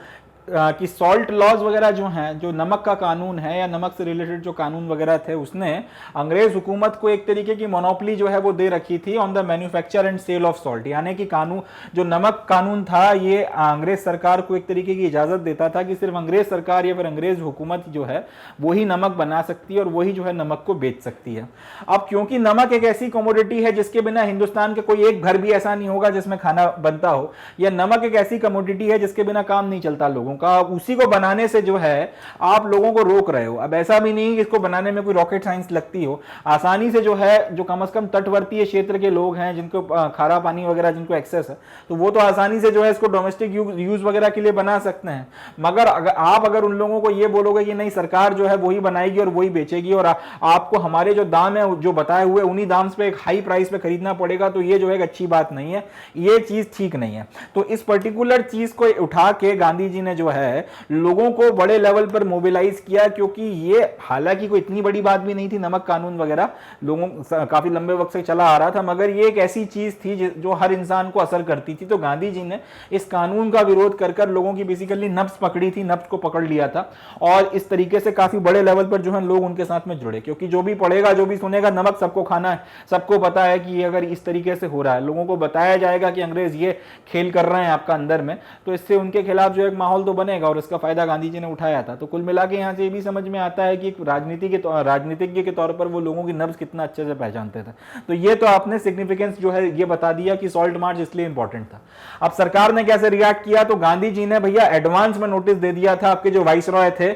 कि सॉल्ट लॉज वगैरह जो हैं, जो नमक का कानून है या नमक से रिलेटेड जो कानून वगैरह थे, उसने अंग्रेज हुकूमत को एक तरीके की मोनोपोली जो है वो दे रखी थी on the manufacture and sale of salt. यानी कि कानून जो नमक कानून था ये अंग्रेज सरकार को एक तरीके की इजाजत देता था कि सिर्फ अंग्रेज सरकार या फिर अंग्रेज हुकूमत जो है वही नमक बना सकती है और वही जो है नमक को बेच सकती है। अब क्योंकि नमक एक ऐसी कमोडिटी है जिसके बिना हिंदुस्तान के कोई एक घर भी ऐसा नहीं होगा जिसमें खाना बनता हो, या नमक एक ऐसी कमोडिटी है जिसके बिना काम नहीं चलता लोगों का, उसी को बनाने से जो है आप लोगों को रोक रहे हो। अब ऐसा भी नहीं कि इसको बनाने में कोई रॉकेट साइंस लगती हो, आसानी से जो है जो कम से कम तटवर्तीय क्षेत्र के लोग हैं जिनको खारा पानी वगैरह जिनको एक्सेस है, तो वो तो आसानी से जो है इसको डोमेस्टिक यूज वगैरह के लिए बना सकते हैं। मगर अगर उन लोगों को ये बोलोगे कि नहीं सरकार जो है वही बनाएगी और वही बेचेगी और आपको हमारे जो दाम है जो बताए हुए उन्हीं दाम पे एक हाई प्राइस पे खरीदना पड़ेगा, तो ये जो है अच्छी बात नहीं है, ये चीज ठीक नहीं है। तो इस पर्टिकुलर चीज को उठा के गांधी जी ने जो है लोगों को बड़े लेवल पर मोबिलाइज किया, क्योंकि ये हालांकि कोई इतनी बड़ी बात भी नहीं थी, नमक कानून वगैरह लोगों काफी लंबे वक्त से चला आ रहा था, मगर ये एक ऐसी चीज थी जो हर इंसान को असर करती थी। तो गांधी जी ने इस कानून का विरोध कर लोगों की बेसिकली नब्ज पकड़ी थी, नब्ज को पकड़ लिया था, और इस तरीके से काफी बड़े लेवल पर जो है लोग उनके साथ में जुड़े, क्योंकि जो भी पढ़ेगा जो भी सुनेगा नमक सबको खाना है, सबको पता है कि अगर इस तरीके से हो रहा है, लोगों को बताया जाएगा कि अंग्रेज ये खेल कर रहे हैं आपका अंदर में, तो इससे उनके खिलाफ जो एक माहौल तो बनेगा और इसका फायदा गांधी जी ने उठाया था। तो कुल मिला के यहाँ से ये भी समझ में आता है कि राजनीतिज्ञ के तौर पर वो लोगों की नब्ज कितना अच्छे से पहचानते थे। तो ये तो आपने सिग्निफिकेंस जो है ये बता दिया कि सॉल्ट मार्च इसलिए इंपॉर्टेंट था। अब सरकार ने कैसे रिएक्ट किया, तो गांधी जी ने भैया एडवांस में नोटिस दे दिया था आपके जो वाइसरॉय थे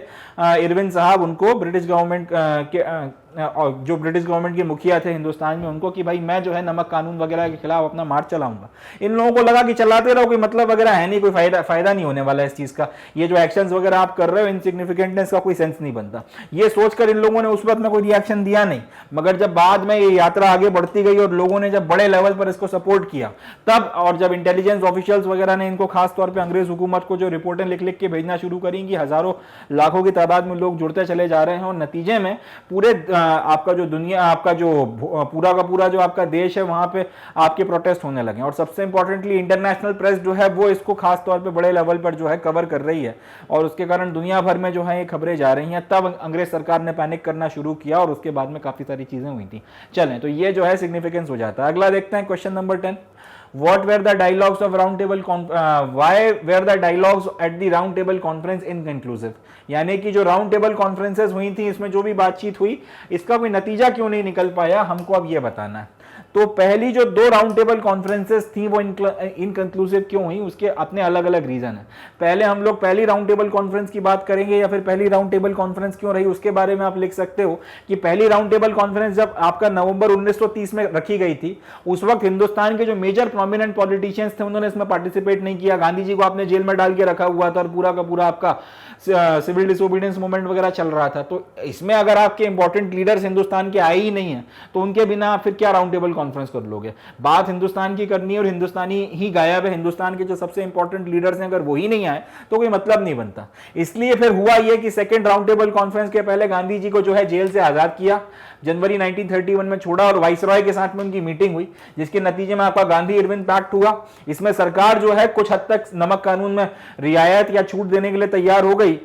इरविन साहब, उनको ब्रिटिश गवर्नमेंट के जो ब्रिटिश गवर्नमेंट के मुखिया थे हिंदुस्तान में, उनको कि भाई मैं जो है नमक कानून वगैरह के खिलाफ अपना मार्च चलाऊंगा। इन लोगों को लगा कि चलाते रहो, कोई मतलब वगैरह है नहीं, कोई फायदा नहीं होने वाला है इस चीज का, ये जो एक्शंस वगैरह आप कर रहे हो इनसिग्निफिकेंटनेस का कोई सेंस नहीं बनता। ये सोचकर इन लोगों ने उस वक्त में कोई रिएक्शन दिया नहीं, मगर जब बाद में ये यात्रा आगे बढ़ती गई और लोगों ने जब बड़े लेवल पर इसको सपोर्ट किया तब, और जब इंटेलिजेंस ऑफिशियल्स वगैरह ने इनको खास तौर पर अंग्रेज हुकूमत को जो रिपोर्टें लिख लिख के भेजना शुरू करी कि हजारों लाखों की तादाद में लोग जुड़ते चले जा रहे हैं, और नतीजे में पूरे आपका जो दुनिया, आपका जो पूरा का पूरा जो आपका देश है वहां पे आपके प्रोटेस्ट होने लगे। और सबसे इंपॉर्टेंटली इंटरनेशनल प्रेस जो है वो इसको खास तौर पे बड़े लेवल पर जो है कवर कर रही है, और उसके कारण दुनिया भर में जो है ये खबरें जा रही हैं। तब अंग्रेज सरकार ने पैनिक करना शुरू किया और उसके बाद में काफी सारी चीजें हुई थी। चलें, तो ये जो है सिग्निफिकेंस हो जाता है। अगला देखते हैं question number 10। What were the dialogues of round table why were the dialogues at the round table conference inconclusive? यानी कि जो राउंड टेबल कॉन्फ्रेंसेस हुई थी इसमें जो भी बातचीत हुई इसका कोई नतीजा क्यों नहीं निकल पाया, हमको अब ये बताना है। तो पहली जो 2 राउंड टेबल कॉन्फ्रेंसेस थी वो इनकंक्लूसिव क्यों हुई, उसके अपने अलग अलग रीजन है। पहले हम लोग पहली राउंड टेबल कॉन्फ्रेंस की बात करेंगे, या फिर पहली राउंड टेबल कॉन्फ्रेंस क्यों रही उसके बारे में आप लिख सकते हो कि पहली राउंड टेबल कॉन्फ्रेंस जब आपका नवंबर 1930 में रखी गई थी, उस वक्त हिंदुस्तान के जो मेजर प्रोमिनेंट पॉलिटिशियंस थे उन्होंने इसमें पार्टिसिपेट नहीं किया। गांधी जी को आपने जेल में डाल के रखा हुआ था और पूरा का पूरा आपका सिविल डिसोबीडियंस मूवमेंट वगैरह चल रहा था। तो इसमें अगर आपके इंपॉर्टेंट लीडर्स हिंदुस्तान के आए ही नहीं है तो उनके बिना फिर क्या राउंड टेबल कॉन्फ्रेंस कर लोगे। बात हिंदुस्तान की करनी है और हिंदुस्तानी ही गायब है, हिंदुस्तान के जो सबसे इंपॉर्टेंट लीडर्स हैं अगर वो ही नहीं आए तो कोई मतलब नहीं बनता। इसलिए फिर हुआ ये कि सेकंड राउंड टेबल कॉन्फ्रेंस के पहले गांधी जी को जो है जेल से आजाद किया, जनवरी 1931 में छोड़ा और वाइसरॉय के साथ में उनकी मीटिंग हुई, जिसके नतीजे में आपका गांधी इरविन पैक्ट हुआ। इसमें सरकार जो है कुछ हद तक नमक कानून में रियायत या छूट देने के लिए तैयार हो गई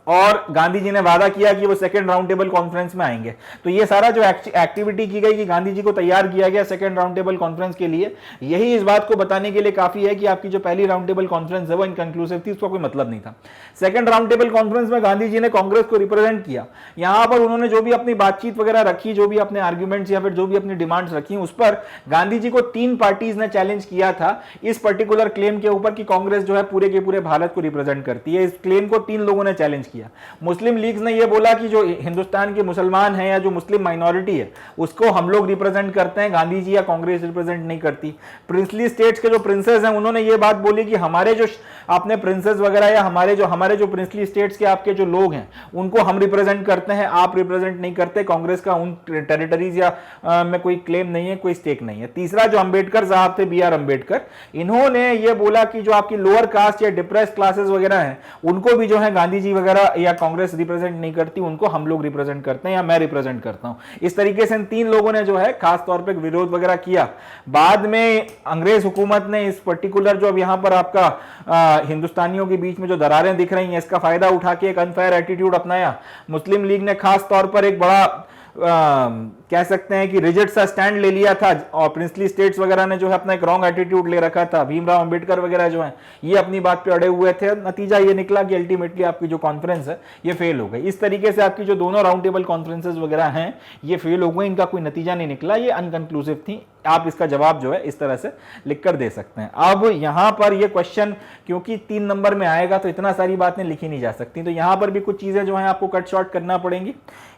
और गांधी जी ने वादा किया कि वो सेकंड राउंड टेबल कॉन्फ्रेंस में आएंगे। तो ये सारा जो एक्टिविटी की गई कि गांधी जी को तैयार किया गया सेकंड राउंड टेबल कॉन्फ्रेंस के लिए, यही इस बात को बताने के लिए काफी है कि आपकी जो पहली राउंड टेबल कॉन्फ्रेंस है वो इनकंक्लूसिव थी, उसका कोई मतलब नहीं था। सेकंड राउंड टेबल कॉन्फ्रेंस में गांधी जी ने कांग्रेस को रिप्रेजेंट किया। यहां पर उन्होंने जो भी अपनी बातचीत वगैरह रखी, जो भी अपने आर्ग्यूमेंट्स या फिर जो भी अपनी डिमांड्स रखी, उस पर गांधी जी को 3 पार्टीज ने चैलेंज किया था इस पर्टिकुलर क्लेम के ऊपर कि कांग्रेस जो है पूरे के पूरे भारत को रिप्रेजेंट करती है। इस क्लेम को 3 लोगों ने चैलेंज किया। मुस्लिम लीग ने ये बोला कि जो हिंदुस्तान के मुसलमान हैं या जो मुस्लिम माइनॉरिटी है उसको हम लोग रिप्रेजेंट करते हैं, गांधी जी या कांग्रेस रिप्रेजेंट नहीं करती। प्रिंसली स्टेट्स के जो प्रिंसेस हैं उन्होंने ये बात बोली कि हमारे जो आपने प्रिंसेस वगैरह या हमारे जो प्रिंसली स्टेट्स के आपके जो लोग हैं उनको हम रिप्रेजेंट करते हैं, आप रिप्रेजेंट नहीं करते। कांग्रेस का उन टेरिटरीज या में कोई क्लेम नहीं है, कोई स्टेक नहीं है। तीसरा जो अंबेडकर साहब थे, बी आर अंबेडकर, इन्होंने ये बोला कि जो आपकी लोअर कास्ट या डिप्रेस्ड क्लासेस वगैरह हैं उनको भी जो है गांधी जी वगैरह या कांग्रेस रिप्रेजेंट नहीं करती, उनको हम लोग रिप्रेजेंट करते हैं या मैं रिप्रेजेंट करता हूं। इस तरीके से इन तीन लोगों ने जो है खास तौर पे विरोध वगैरह किया। बाद में अंग्रेज हुकूमत ने इस पर्टिकुलर जो अब यहां पर आपका हिंदुस्तानियों के बीच में जो दरारें दिख रही हैं इसका फायदा उठा के एक अनफेयर एटीट्यूड अपनाया। मुस्लिम लीग ने खास तौर पर एक बड़ा कह सकते हैं कि रिजिड सा स्टैंड ले लिया था और प्रिंसली स्टेट्स वगैरह ने जो है अपना एक रॉन्ग एटीट्यूड ले रखा था। भीमराव अंबेडकर वगैरह जो है ये अपनी बात पे अड़े हुए थे। नतीजा ये निकला कि अल्टीमेटली आपकी जो कॉन्फ्रेंस है ये फेल हो गई। इस तरीके से आपकी जो दोनों राउंड टेबल कॉन्फ्रेंसेस वगैरह हैं ये फेल हो गई, इनका कोई नतीजा नहीं निकला, ये अनकंक्लूसिव थी। आप इसका जवाब जो है इस तरह से लिख कर दे सकते हैं। अब यहां पर ये क्वेश्चन क्योंकि 3 नंबर में आएगा तो इतना सारी बातें लिखी नहीं जा सकती, तो यहां पर भी कुछ चीजें जो है आपको कट शॉर्ट करना पड़ेंगी,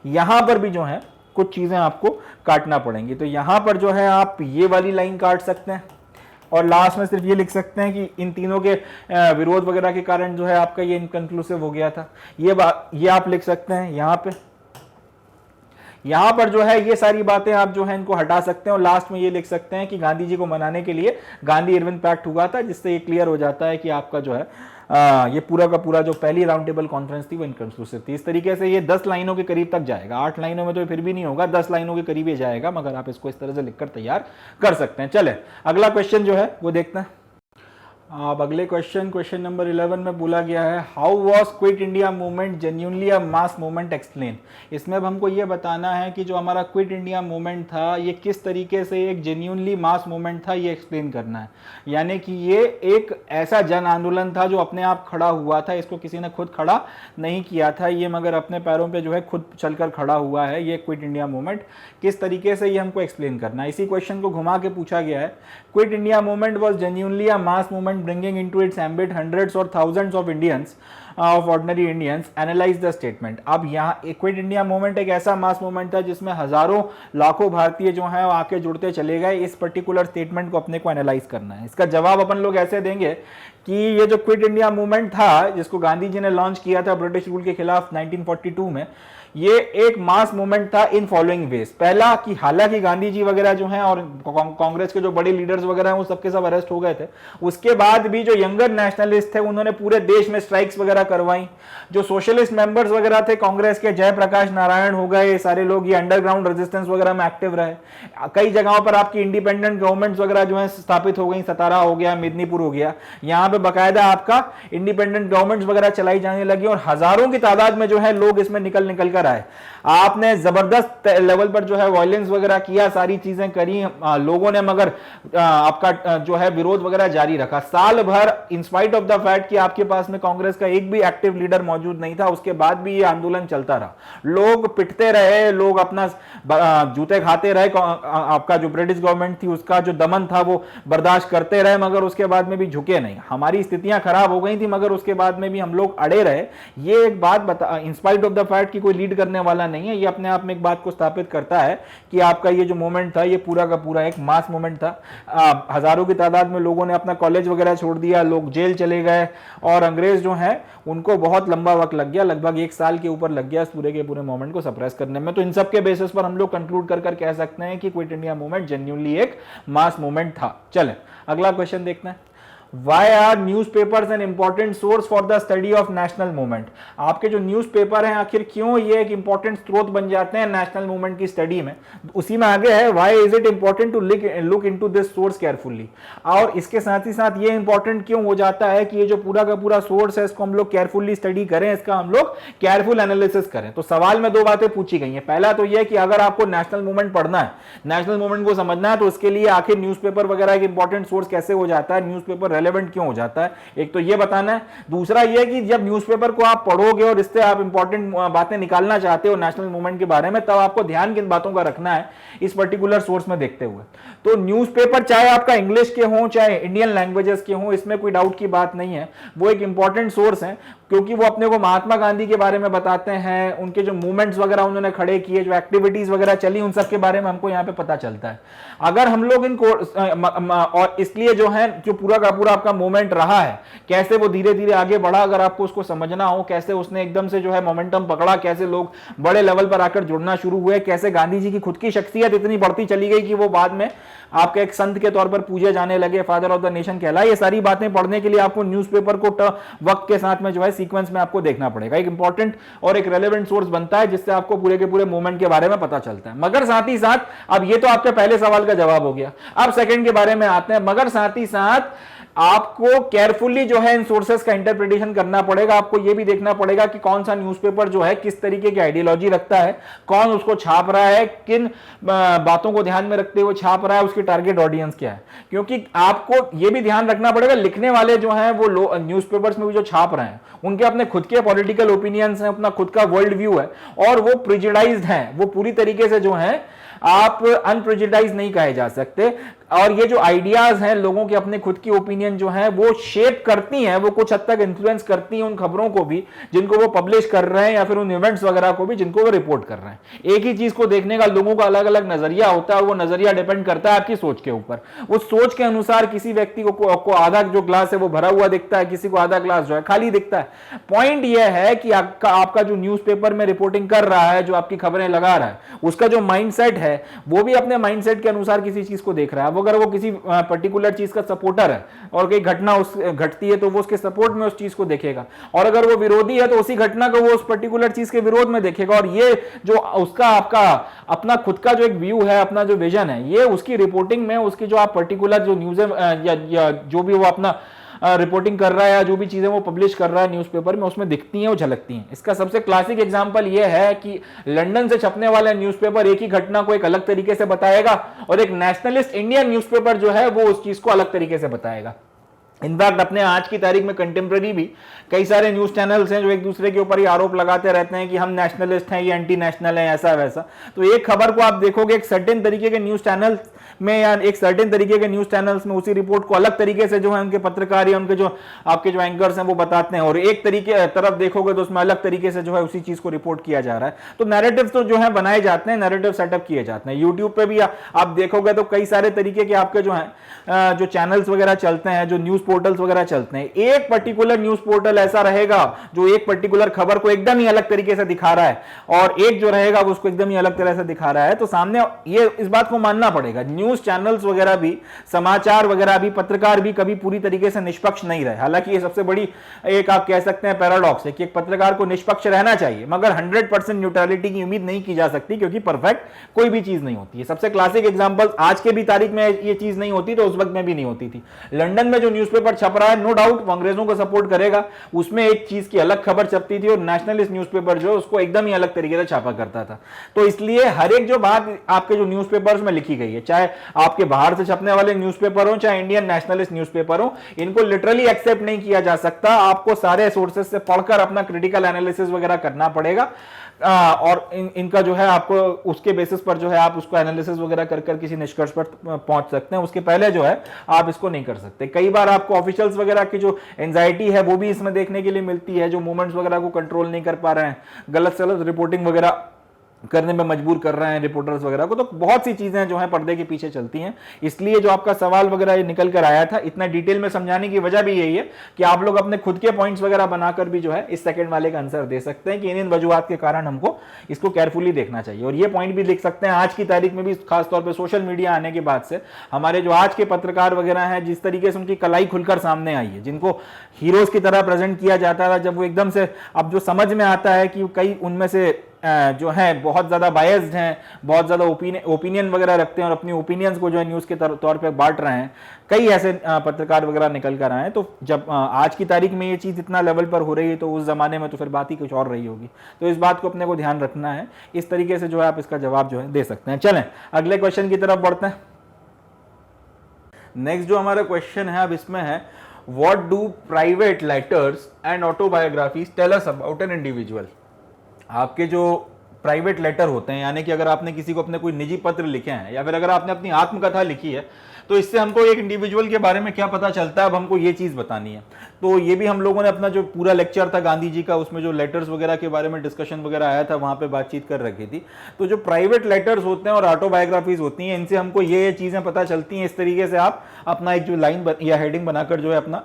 यहां पर भी जो है कुछ चीजें आपको काटना पड़ेंगी। तो यहां पर जो है आप ये वाली लाइन काट सकते हैं और लास्ट में सिर्फ ये लिख सकते हैं कि इन तीनों के विरोध वगैरह के कारण जो है आपका ये इनकंक्लूसिव हो गया था। ये आप लिख सकते हैं यहां पर जो है ये सारी बातें आप जो है इनको हटा सकते हैं और लास्ट में ये लिख सकते हैं कि गांधी जी को मनाने के लिए गांधी इरविन पैक्ट हुआ था, जिससे ये क्लियर हो जाता है कि आपका जो है ये पूरा का पूरा जो पहली राउंड टेबल कॉन्फ्रेंस थी वो इनकंक्लूसिव थी। इस तरीके से ये 10 लाइनों के करीब तक जाएगा। 8 लाइनों में तो फिर भी नहीं होगा, 10 लाइनों के करीब ये जाएगा, मगर आप इसको इस तरह से लिखकर तैयार कर सकते हैं। चले अगला क्वेश्चन जो है वो देखते हैं। अब अगले क्वेश्चन नंबर 11 में बोला गया है how was quit India movement genuinely a mass movement explain. इसमें अब हमको ये बताना है कि जो हमारा क्विट इंडिया मूवमेंट था ये किस तरीके से एक जेन्यूनली मास मूवमेंट था, ये एक्सप्लेन करना है। यानी कि ये एक ऐसा जन आंदोलन था जो अपने आप खड़ा हुआ था, इसको किसी ने खुद खड़ा नहीं किया था, ये मगर अपने पैरों पे जो है खुद चलकर खड़ा हुआ है। ये क्विट इंडिया मूवमेंट किस तरीके से ये हमको एक्सप्लेन करना है। इसी क्वेश्चन को घुमा के पूछा गया है quit India movement was genuinely a mass movement bringing into its ambit hundreds or thousands of Indians of ordinary Indians analyze the statement। अब यहाँ क्विट इंडिया मूवमेंट एक ऐसा मास मूवमेंट था जिसमें हजारों लाखों भारतीय जो हैं आके जुड़ते चले गए। इस पर्टिकुलर स्टेटमेंट को अपने को एनालाइज करना है। इसका जवाब अपन लोग ऐसे देंगे कि ये जो क्विट इंडिया मूवमेंट था जिसको गांधी जी ने लॉन्च किया था ब्रिटिश रूल के खिलाफ 1942 में, ये एक मास मूवमेंट था इन फॉलोइंग वेज। पहला कि हालांकि गांधी जी वगैरह जो हैं और कांग्रेस के जो बड़े लीडर्स वगैरह हैं वो सबके सब अरेस्ट हो गए थे, उसके बाद भी जो यंगर नेशनलिस्ट थे उन्होंने पूरे देश में स्ट्राइक्स वगैरह करवाई। जो सोशलिस्ट मेंबर्स वगैरह थे कांग्रेस के, जयप्रकाश नारायण हो गए, सारे लोग ये अंडरग्राउंड रेजिस्टेंस वगैरह में एक्टिव रहे। कई जगहों पर आपकी इंडिपेंडेंट गवर्नमेंट्स वगैरह जो है स्थापित हो गई, सतारा हो गया, मेदिनीपुर हो गया, यहाँ पे बाकायदा आपका इंडिपेंडेंट गवर्नमेंट्स वगैरह चलाई जाने लगी और हजारों की तादाद में जो है लोग इसमें निकल कर आए। आपने जबरदस्त लेवल पर जो है वायलेंस वगैरह किया, सारी चीजें करी लोगों ने, मगर आपका जो है विरोध वगैरह जारी रखा। साल भर इंस्पाइट ऑफ द फैक्ट कि आपके पास में कांग्रेस का एक भी एक्टिव लीडर मौजूद नहीं था, उसके बाद भी ये आंदोलन चलता रहा। लोग पिटते रहे, लोग अपना जूते खाते रहे, आपका जो ब्रिटिश गवर्नमेंट थी उसका जो दमन था वो बर्दाश्त करते रहे, मगर उसके बाद में भी झुके नहीं। हमारी स्थितियां खराब हो गई थी मगर उसके बाद में भी हम लोग अड़े रहे। ये एक बात बता, इंस्पाइट ऑफ द फैक्ट कि कोई लीड करने वाला नहीं है, ये अपने आप में एक बात को स्थापित करता है कि आपका ये जो मूवमेंट था ये पूरा का पूरा एक मास मूवमेंट था। हजारों की तादाद में लोगों ने अपना कॉलेज वगैरह छोड़ दिया, लोग जेल चले गए और अंग्रेज जो हैं उनको बहुत लंबा वक्त लग गया, लगभग 1 साल के ऊपर लग गया इस पूरे के पूरे मूवमेंट को सप्रेस करने में। तो इन सब के बेसिस पर हम लोग कंक्लूड कर कह सकते हैं कि क्विट इंडिया मूवमेंट जेन्युइनली एक मास मूवमेंट था। चलें अगला क्वेश्चन देखते हैं। Why are newspapers an important source for the study of national movement? आपके जो न्यूज़पेपर हैं आखिर क्यों ये एक इंपॉर्टेंट स्रोत बन जाते हैं नेशनल मूवमेंट की स्टडी में? उसी में आगे है why is it important to look into this source carefully? और इसके साथ ही साथ ये इंपॉर्टेंट क्यों हो जाता है कि ये जो पूरा का पूरा सोर्स है इसको हम लोग केयरफुली स्टडी करें, इसका हम लोग केयरफुल एनालिसिस करें। तो सवाल में 2 बातें पूछी गई हैं। पहला तो यह कि अगर आपको नेशनल मूवमेंट पढ़ना है, नेशनल मूवमेंट को समझना है, तो उसके लिए आखिर न्यूज़पेपर वगैरह एक इंपॉर्टेंट सोर्स कैसे हो जाता है, न्यूज़पेपर रेलेवेंट क्यों हो जाता है, एक तो ये बताना है। दूसरा ये कि जब न्यूज़पेपर को आप पढ़ोगे और इससे आप इंपॉर्टेंट बातें निकालना चाहते हो नेशनल मूवमेंट के बारे में, तब आपको ध्यान किन बातों का रखना है इस पर्टिकुलर सोर्स में देखते हुए। तो न्यूज़पेपर चाहे आपका इंग्लिश के हो चाहे इंडियन लैंग्वेजेस के हो, इसमें कोई डाउट की बात नहीं है, वो एक इंपॉर्टेंट सोर्स है क्योंकि वो अपने को महात्मा गांधी के बारे में बताते हैं, उनके जो मूवमेंट्स वगैरह उन्होंने खड़े किए, जो एक्टिविटीज वगैरह चली, उन सब के बारे में हमको यहाँ पे पता चलता है। अगर हम लोग इनको और इसलिए जो है जो पूरा का पूरा आपका मूवमेंट रहा है, कैसे वो धीरे धीरे आगे बढ़ा, अगर आपको उसको समझना हो, कैसे उसने एकदम से जो है मोमेंटम पकड़ा, कैसे लोग बड़े लेवल पर आकर जुड़ना शुरू हुए, कैसे गांधी जी की खुद की शख्सियत इतनी बढ़ती चली गई कि वो बाद में आपके एक संत के तौर पर पूजे जाने लगे, फादर ऑफ द नेशन कहलाए। ये सारी बातें पढ़ने के लिए आपको न्यूज़पेपर को वक्त के साथ में जो है सीक्वेंस में आपको देखना पड़ेगा। एक इंपॉर्टेंट और एक रेलेवेंट सोर्स बनता है जिससे आपको पूरे के पूरे मूवमेंट के बारे में पता चलता है। मगर साथ ही साथ, अब ये तो आपके पहले सवाल का जवाब हो गया, अब सेकंड के बारे में आते हैं। मगर साथ ही साथ आपको केयरफुली जो है इन सोर्सेस का इंटरप्रिटेशन करना पड़ेगा। आपको यह भी देखना पड़ेगा कि कौन सा न्यूज़पेपर जो है किस तरीके की आइडियोलॉजी रखता है, कौन उसको छाप रहा है, किन बातों को ध्यान में रखते हुए छाप रहा है, उसकी टारगेट ऑडियंस क्या है। क्योंकि आपको यह भी ध्यान रखना पड़ेगा, लिखने वाले जो हैं वो न्यूज़पेपर्स में भी जो छाप रहे हैं उनके अपने खुद के पॉलिटिकल ओपिनियंस हैं, अपना खुद का वर्ल्ड व्यू है, और वो प्रिजुडाइज्ड हैं, वो पूरी तरीके से जो है आप अनप्रेजुडाइज नहीं कहे जा सकते। और ये जो आइडियाज हैं, लोगों के अपने खुद की ओपिनियन जो है वो शेप करती हैं, वो कुछ हद तक इन्फ्लुएंस करती हैं उन खबरों को भी जिनको वो पब्लिश कर रहे हैं, या फिर उन इवेंट्स वगैरह को भी जिनको वो रिपोर्ट कर रहे हैं। एक ही चीज को देखने का लोगों का अलग अलग नजरिया होता है, और वो नजरिया डिपेंड करता है आपकी सोच के ऊपर। उस सोच के अनुसार किसी व्यक्ति को आधा जो ग्लास है वो भरा हुआ दिखता है, किसी को आधा ग्लास जो है खाली दिखता है। पॉइंट यह है कि आपका जो न्यूज़पेपर में रिपोर्टिंग कर रहा है, जो आपकी खबरें लगा रहा है, उसका जो माइंडसेट है वो भी अपने माइंडसेट के अनुसार किसी चीज को देख रहा है। अगर वो किसी पर्टिकुलर चीज का सपोर्टर है और कोई घटना घटती है तो वो उसके सपोर्ट में उस चीज को देखेगा, और अगर वो विरोधी है तो उसी घटना को वो उस पर्टिकुलर चीज के विरोध में देखेगा। और ये जो उसका आपका अपना खुद का जो एक व्यू है, अपना जो विजन है, ये उसकी रिपोर्टिंग में, उसकी जो आप पर्टिकुलर जो न्यूज या जो भी वो अपना रिपोर्टिंग कर रहा है, या जो भी चीजें वो पब्लिश कर रहा है न्यूज़पेपर में, उसमें दिखती हैं, वो झलकती हैं। इसका सबसे क्लासिक एग्जांपल ये है कि लंदन से छपने वाला न्यूज़पेपर एक ही घटना को एक अलग तरीके से बताएगा, और एक नेशनलिस्ट इंडियन न्यूज़पेपर जो है वो उस चीज को अलग तरीके से बताएगा। इनफैक्ट अपने आज की तारीख में कंटेम्प्रेरी भी कई सारे न्यूज चैनल्स हैं जो एक दूसरे के ऊपर ही आरोप लगाते रहते हैं कि हम नेशनलिस्ट हैं, ये एंटी नेशनल है, ऐसा वैसा। तो एक खबर को आप देखोगे एक सर्टेन तरीके के न्यूज चैनल में, या एक सर्टेन तरीके के न्यूज चैनल्स में उसी रिपोर्ट को अलग तरीके से जो है उनके पत्रकार या उनके जो आपके जो एंकर्स हैं वो बताते हैं, और एक तरीके तरफ देखोगे तो उसमें अलग तरीके से जो है उसी चीज को रिपोर्ट किया जा रहा है। तो नैरेटिव तो जो है बनाए जाते हैं, नैरेटिव सेटअप किए जाते हैं। यूट्यूब पे भी आप देखोगे तो कई सारे तरीके के आपके जो है जो चैनल्स वगैरह चलते हैं, जो न्यूज पोर्टल्स वगैरह चलते हैं। एक पर्टिकुलर न्यूज पोर्टल ऐसा रहेगा जो एक पर्टिकुलर खबर को एकदम ही अलग तरीके से दिखा रहा है, और एक जो रहेगा वो उसको एकदम ही अलग तरह से दिखा रहा है। तो सामने ये इस बात को मानना पड़ेगा, न्यूज चैनल्स वगैरह भी, समाचार वगैरह भी, पत्रकार भी कभी पूरी तरीके से निष्पक्ष नहीं रहे। हालांकि ये सबसे बड़ी एक आप कह सकते हैं पैराडॉक्स है कि एक पत्रकार को निष्पक्ष रहना चाहिए, मगर 100% न्यूट्रलिटी की उम्मीद नहीं की जा सकती, क्योंकि परफेक्ट कोई भी चीज नहीं होती है। सबसे क्लासिक एग्जांपल, आज के भी तारीख में ये चीज नहीं होती तो उस वक्त में भी नहीं होती थी। लंदन में जो न्यूज़पेपर छप रहा है, नो डाउट वो अंग्रेजों को सपोर्ट करेगा, उसमें एक चीज की अलग खबर छपती थी, और नेशनलिस्ट न्यूज़पेपर जो उसको एकदम ही अलग तरीके से छापा करता था। तो इसलिए हर एक जो बात आपके जो न्यूज़पेपर्स में लिखी गई है, चाहे आपके बाहर से छपने वाले न्यूज़पेपर हो, चाहे इंडियन नेशनलिस्ट न्यूज़पेपर हो, इनको लिटरली एक्सेप्ट नहीं किया जा सकता। आपको सारे सोर्सेस से पढ़कर अपना क्रिटिकल एनालिसिस वगैरह करना पड़ेगा, और इनका जो है आपको उसके बेसिस पर जो है आप उसको एनालिसिस वगैरह कर किसी निष्कर्ष पर पहुंच सकते हैं। उसके पहले जो है आप इसको नहीं कर सकते। कई बार आपको ऑफिशियल्स वगैरह की जो एंजाइटी है वो भी इसमें देखने के लिए मिलती है, जो मूवमेंट्स वगैरह को कंट्रोल नहीं कर पा रहे हैं, गलत सलत रिपोर्टिंग वगैरह करने में मजबूर कर रहे हैं रिपोर्टर्स वगैरह को। तो बहुत सी चीजें जो हैं पर्दे के पीछे चलती हैं। इसलिए जो आपका सवाल वगैरह ये निकल कर आया था, इतना डिटेल में समझाने की वजह भी यही है कि आप लोग अपने खुद के पॉइंट्स वगैरह बनाकर भी जो है इस सेकंड वाले का आंसर दे सकते हैं कि इन वजूहात के कारण हमको इसको केयरफुली देखना चाहिए। और ये पॉइंट भी लिख सकते हैं आज की तारीख में भी, खासतौर पर सोशल मीडिया आने के बाद से हमारे जो आज के पत्रकार वगैरह हैं, जिस तरीके से उनकी कलाई खुलकर सामने आई है, जिनको हीरोज की तरह प्रेजेंट किया जाता था, जब वो एकदम से अब जो समझ में आता है कि कई उनमें से जो है बहुत ज़्यादा बायस्ड हैं, बहुत ज़्यादा ओपिनियन वगैरह रखते हैं, और अपनी ओपिनियंस को जो है न्यूज़ के तौर पे बांट रहे हैं, कई ऐसे पत्रकार वगैरह निकल कर आए हैं। तो जब आज की तारीख में ये चीज़ इतना लेवल पर हो रही है, तो उस ज़माने में तो फिर बात ही कुछ और रही होगी। तो इस बात को अपने को ध्यान रखना है। इस तरीके से जो है आप इसका जवाब जो है दे सकते हैं। चलें अगले क्वेश्चन की तरफ बढ़ते हैं। नेक्स्ट जो हमारा क्वेश्चन है अब इसमें है, what do private letters and autobiographies tell us about an individual. आपके जो प्राइवेट लेटर होते हैं, यानी कि अगर आपने किसी को अपने कोई निजी पत्र लिखे हैं या फिर अगर आपने अपनी आत्मकथा लिखी है, तो इससे हमको एक इंडिविजुअल के बारे में क्या पता चलता है, अब हमको ये चीज़ बतानी है। तो ये भी हम लोगों ने अपना जो पूरा लेक्चर था गांधी जी का, उसमें जो लेटर्स वगैरह के बारे में डिस्कशन वगैरह आया था, वहाँ पे बातचीत कर रखी थी। तो जो प्राइवेट लेटर्स होते हैं और ऑटोबायोग्राफीज होती हैं, इनसे हमको ये चीज़ें पता चलती हैं। इस तरीके से आप अपना एक जो लाइन या हेडिंग बनाकर जो है अपना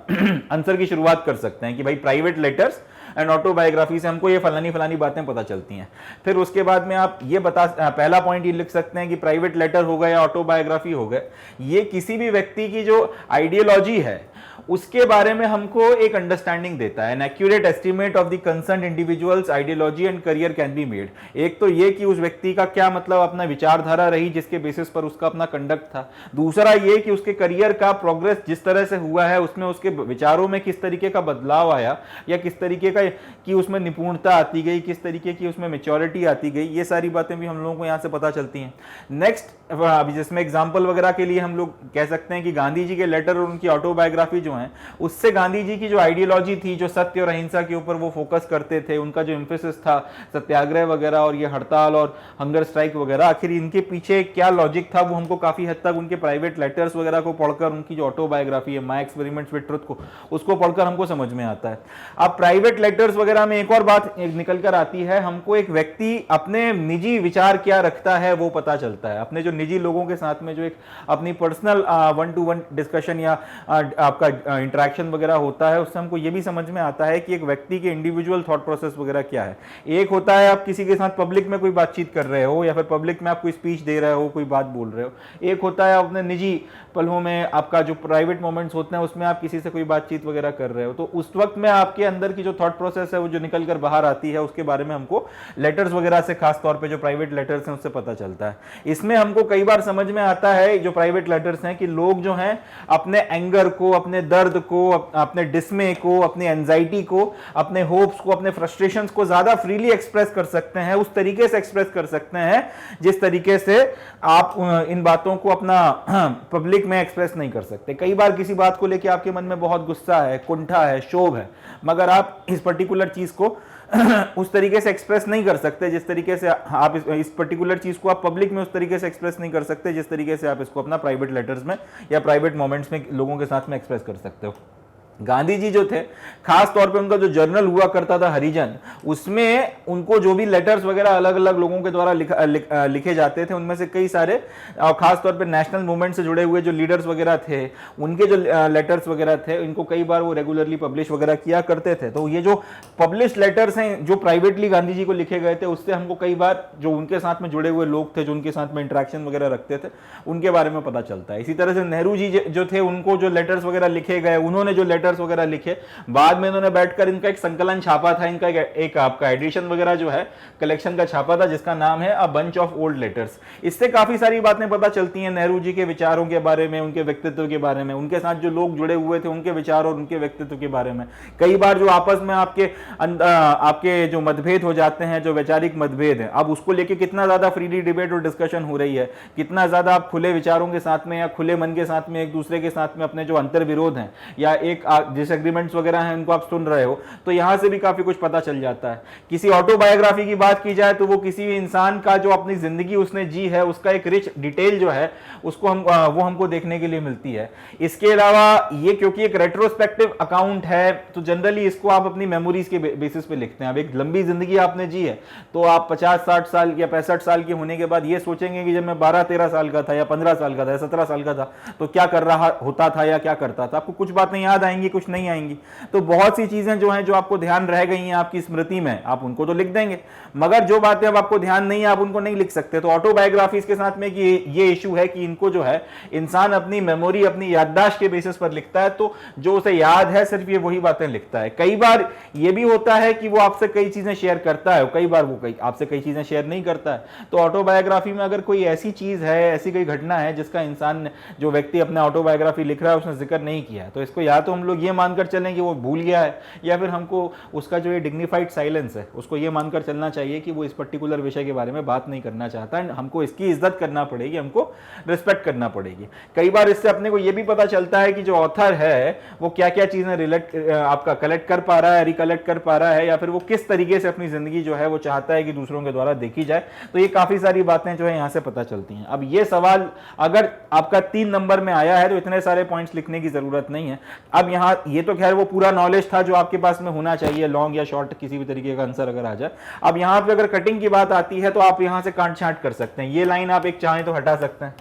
आंसर की शुरुआत कर सकते हैं कि भाई प्राइवेट लेटर्स एंड ऑटोबायोग्राफी से हमको ये फलानी फलानी बातें पता चलती हैं। फिर उसके बाद में आप ये पहला पॉइंट ये लिख सकते हैं कि प्राइवेट लेटर हो गया या ऑटोबायोग्राफी हो गया, ये किसी भी व्यक्ति की जो आइडियोलॉजी है उसके बारे में हमको एक अंडरस्टैंडिंग देता है। An accurate estimate of the concerned individuals ideology and career can be made. एक तो ये कि उस व्यक्ति का क्या मतलब अपना विचारधारा रही जिसके बेसिस पर उसका अपना कंडक्ट था। दूसरा ये कि उसके करियर का प्रोग्रेस जिस तरह से हुआ है उसमें उसके विचारों में किस तरीके का बदलाव आया या किस तरीके का कि उसमें निपुणता आती गई, किस तरीके की उसमें मेच्योरिटी आती गई, ये सारी बातें भी हम लोगों को यहाँ से पता चलती हैं। नेक्स्ट, अभी जिसमें एग्जाम्पल वगैरह के लिए हम लोग कह सकते हैं कि गांधी जी के लेटर और उनकी ऑटोबायोग्राफी जो है, उससे गांधी जी की जो आइडियोलॉजी थी, जो सत्य और अहिंसा के ऊपर वो फोकस करते थे, उनका जो एम्फेसिस था सत्याग्रह वगैरह और ये हड़ताल और हंगर स्ट्राइक वगैरह, आखिर इनके पीछे क्या लॉजिक था, वो हमको काफी हद तक उनके प्राइवेट लेटर्स वगैरह को पढ़कर, उनकी जो ऑटोबायोग्राफी है माय एक्सपेरिमेंट्स विद ट्रुथ को, उसको पढ़कर हमको समझ में आता है। अब प्राइवेट लेटर्स वगैरह में एक और बात निकल कर आती है, हमको एक व्यक्ति अपने निजी विचार क्या रखता है वो पता चलता है। अपने जो निजी लोगों के साथ में जो एक अपनी पर्सनल 1-to-1 डिस्कशन या आपका इंटरेक्शन वगैरह होता है, उससे हमको ये भी समझ में आता है कि एक व्यक्ति के इंडिविजुअल थॉट प्रोसेस वगैरह क्या है। एक होता है आप किसी के साथ पब्लिक में कोई बातचीत कर रहे हो या फिर पब्लिक में आप कोई स्पीच दे रहे हो, कोई बात बोल रहे हो। एक होता है अपने निजी पलों में, आपका जो प्राइवेट मोमेंट्स होते हैं उसमें आप किसी से कोई बातचीत वगैरह कर रहे हो, तो उस वक्त में आपके अंदर की जो थॉट प्रोसेस है वो जो निकल कर बाहर आती है, उसके बारे में हमको लेटर्स वगैरह से, खास तौर पे जो प्राइवेट लेटर्स हैं उससे पता चलता है। इसमें हमको कई बार समझ में आता है जो प्राइवेट लेटर्स हैं कि लोग जो हैं अपने एंगर को, अपने दर्द को, अपने डिस्मे को, अपने एंजाइटी को, अपने होप्स को, अपने फ्रस्ट्रेशंस को ज्यादा फ्रीली एक्सप्रेस कर सकते हैं, उस तरीके से एक्सप्रेस कर सकते हैं जिस तरीके से आप इन बातों को अपना पब्लिक में एक्सप्रेस नहीं कर सकते। कई बार किसी बात को लेकर आपके मन में बहुत गुस्सा है, कुंठा है, क्षोभ है, मगर आप इस पर्टिकुलर चीज को उस तरीके से एक्सप्रेस नहीं कर सकते जिस तरीके से आप इस पर्टिकुलर चीज को आप पब्लिक में उस तरीके से एक्सप्रेस नहीं कर सकते जिस तरीके से आप इसको अपना प्राइवेट लेटर्स में या प्राइवेट मोमेंट्स में लोगों के साथ में एक्सप्रेस कर सकते हो। गांधी जी जो थे, खास तौर पे उनका जो जर्नल हुआ करता था हरिजन, उसमें उनको जो भी लेटर्स वगैरह अलग अलग लोगों के द्वारा लिखे जाते थे, उनमें से कई सारे खास तौर पे नेशनल मूवमेंट से जुड़े हुए जो लीडर्स वगैरह थे, उनके जो लेटर्स वगैरह थे, इनको कई बार वो रेगुलरली पब्लिश वगैरह किया करते थे। तो ये जो पब्लिश लेटर्स हैं जो प्राइवेटली गांधी जी को लिखे गए थे, उससे हमको कई बार जो उनके साथ में जुड़े हुए लोग थे, जो उनके साथ में इंटरेक्शन वगैरह रखते थे, उनके बारे में पता चलता है। इसी तरह से नेहरू जी जो थे, उनको जो लेटर्स वगैरह लिखे गए, उन्होंने जो लेटर्स वगैरह लिखे, बाद में इन्होंने बैठकर इनका एक संकलन छापा था, इनका एक आपका एडिशन वगैरह जो है कलेक्शन का छापा था, जिसका नाम है a bunch of old letters. इससे काफी सारी बातें पता चलती हैं नेहरू जी के विचारों के बारे में, उनके व्यक्तित्व के बारे में, उनके साथ जो लोग जुड़े हुए थे उनके विचार और उनके व्यक्तित्व के बारे में। कई बार जो आपस में आपके जो मतभेद हो जाते हैं, जो वैचारिक मतभेद है, अब उसको लेके कितना ज्यादा फ्रीली डिबेट और डिस्कशन हो रही है, कितना ज्यादा आप खुले विचारों के साथ में या खुले मन के साथ में एक दूसरे के साथ में अपने जो अंतर विरोध हैं या एक डिसएग्रीमेंट्स वगैरह हैं उनको आप सुन रहे हो, तो यहां से भी काफी कुछ पता चल जाता है। किसी ऑटोबायोग्राफी की बात की जाए तो वो किसी भी इंसान का जो अपनी जिंदगी उसने जी है, उसका एक रिच डिटेल जो है उसको वो हमको देखने के लिए मिलती है। इसके अलावा ये क्योंकि एक रेट्रोस्पेक्टिव अकाउंट है, तो जनरली इसको आप अपनी मेमोरीज के बेसिस पे लिखते हैं। अब एक लंबी जिंदगी आपने जी है, तो आप 50-60 साल या 65 साल के होने के बाद ये सोचेंगे कि जब मैं 12-13 साल का था या 15 साल का था या 17 साल का था तो क्या कर रहा होता था या क्या करता था। आपको कुछ बातें याद आएंगी, कुछ नहीं आएंगी। तो बहुत सी चीजें जो हैं जो आपको ध्यान रह गई हैं आपकी स्मृति में, आप उनको तो लिख देंगे, मगर जो बातें अब आपको ध्यान नहीं है आप उनको नहीं लिख सकते। तो ऑटोबायोग्राफीज के साथ में ये इशू है कि इनको जो है इंसान अपनी मेमोरी, अपनी याददाश्त के बेसिस पर लिखता है, तो जो उसे याद है सिर्फ ये वही बातें लिखता है। कई बार ये भी होता है कि वो आपसे कई चीजें शेयर करता है, कई बार वो आपसे कई चीजें शेयर नहीं करता है। तो ऑटोबायोग्राफी में अगर कोई ऐसी चीज है, ऐसी कोई घटना है जिसका इंसान जो व्यक्ति अपना ऑटोबायोग्राफी लिख रहा है उसने जिक्र नहीं किया है, तो इसको या तो हम लोग लोग ये मानकर चलें कि वो भूल गया है, या फिर हमको उसका जो ये डिग्निफाइड साइलेंस है उसको ये मानकर चलना चाहिए कि वो इस पर्टिकुलर विषय के बारे में बात नहीं करना चाहता, एंड हमको इसकी इज्जत करना पड़ेगी, हमको रिस्पेक्ट करना पड़ेगी। कई बार इससे अपने को ये भी पता चलता है कि जो ऑथर है वो क्या क्या चीजें आपका कलेक्ट कर पा रहा है, रिकलेक्ट कर पा रहा है, या फिर वो किस तरीके से अपनी जिंदगी जो है वो चाहता है कि दूसरों के द्वारा देखी जाए। तो ये काफी सारी बातें जो है यहां से पता चलती हैं। अब ये सवाल अगर आपका 3 नंबर में आया है तो इतने सारे पॉइंट्स लिखने की जरूरत नहीं है। अब यहां ये तो खैर वो पूरा नॉलेज था जो आपके पास में होना चाहिए, लॉन्ग या शॉर्ट किसी भी तरीके का आंसर अगर आ जाए। अब यहां पे अगर कटिंग की बात आती है तो आप यहां से काट छांट कर सकते हैं। ये लाइन आप एक चाहें तो हटा सकते हैं,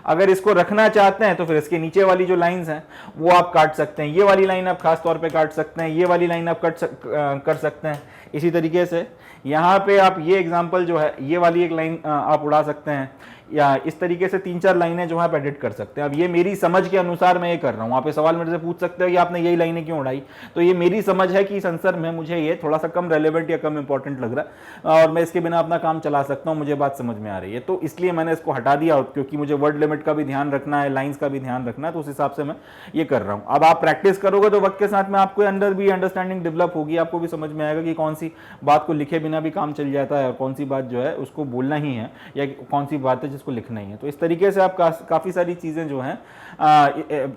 अगर इसको रखना चाहते हैं तो फिर इसके नीचे वाली जो लाइंस हैं वो आप काट सकते हैं। ये वाली लाइन आप खास तौर पे काट सकते हैं, ये वाली लाइन आप कर सकते हैं। इसी तरीके से यहाँ पे आप ये एग्जांपल जो है ये वाली एक लाइन आप उड़ा सकते हैं, या इस तरीके से 3-4 लाइनें जो आप एडिट कर सकते हैं। अब ये मेरी समझ के अनुसार मैं ये कर रहा हूँ। आप ये सवाल मेरे से पूछ सकते हो कि आपने यही लाइनें क्यों उड़ाई, तो ये मेरी समझ है कि इस आंसर में मुझे ये थोड़ा सा कम रेलेवेंट या कम इंपॉर्टेंट लग रहा है और मैं इसके बिना अपना काम चला सकता हूँ, मुझे बात समझ में आ रही है, तो इसलिए मैंने इसको हटा दिया, क्योंकि मुझे वर्ड लिमिट का भी ध्यान रखना है, लाइन्स का भी ध्यान रखना है, तो उस हिसाब से मैं ये कर रहा हूँ। अब आप प्रैक्टिस करोगे तो वक्त के साथ में आपको अंदर भी अंडरस्टैंडिंग डेवलप होगी, आपको भी समझ में आएगा कि कौन सी बात को लिखे बिना भी काम चल जाता है और कौन सी बात जो है उसको बोलना ही है, या कौन सी बात है जिसको लिखना ही है। तो इस तरीके से आप काफ़ी सारी चीज़ें जो हैं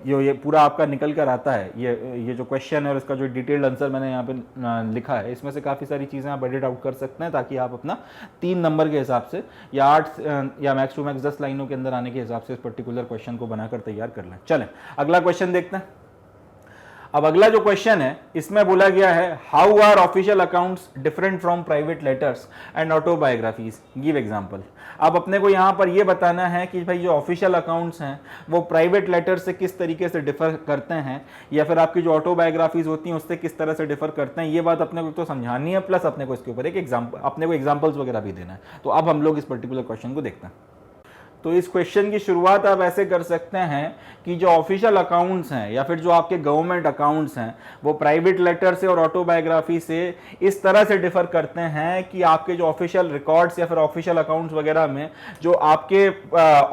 जो ये पूरा आपका निकल कर आता है। ये जो क्वेश्चन है और इसका जो डिटेल्ड आंसर मैंने यहाँ पे लिखा है, इसमें से काफ़ी सारी चीज़ें आप एडिट आउट कर सकते हैं, ताकि आप अपना 3 नंबर के हिसाब से या 8 या मैक्स टू मैक्स 10 लाइनों के अंदर आने के हिसाब से इस पर्टिकुलर क्वेश्चन को बनाकर तैयार कर लें। चलें अगला क्वेश्चन देखते हैं। अब अगला जो क्वेश्चन है इसमें बोला गया है, how are official accounts different from private letters and autobiographies, give example. अब अपने को यहाँ पर यह बताना है कि भाई जो ऑफिशियल अकाउंट्स हैं वो प्राइवेट लेटर से किस तरीके से डिफर करते हैं, या फिर आपकी जो ऑटोबायोग्राफीज होती हैं उससे किस तरह से डिफर करते हैं। ये बात अपने को तो समझानी है, प्लस अपने को इसके ऊपर एक एग्जाम्पल्स वगैरह भी देना है। तो अब हम लोग इस पर्टिकुलर क्वेश्चन को देखते हैं। तो इस क्वेश्चन की शुरुआत आप ऐसे कर सकते हैं कि जो ऑफिशियल अकाउंट्स हैं या फिर जो आपके गवर्नमेंट अकाउंट्स हैं वो प्राइवेट लेटर से और ऑटोबायोग्राफी से इस तरह से डिफर करते हैं कि आपके जो ऑफिशियल रिकॉर्ड्स या फिर ऑफिशियल अकाउंट्स वगैरह में जो आपके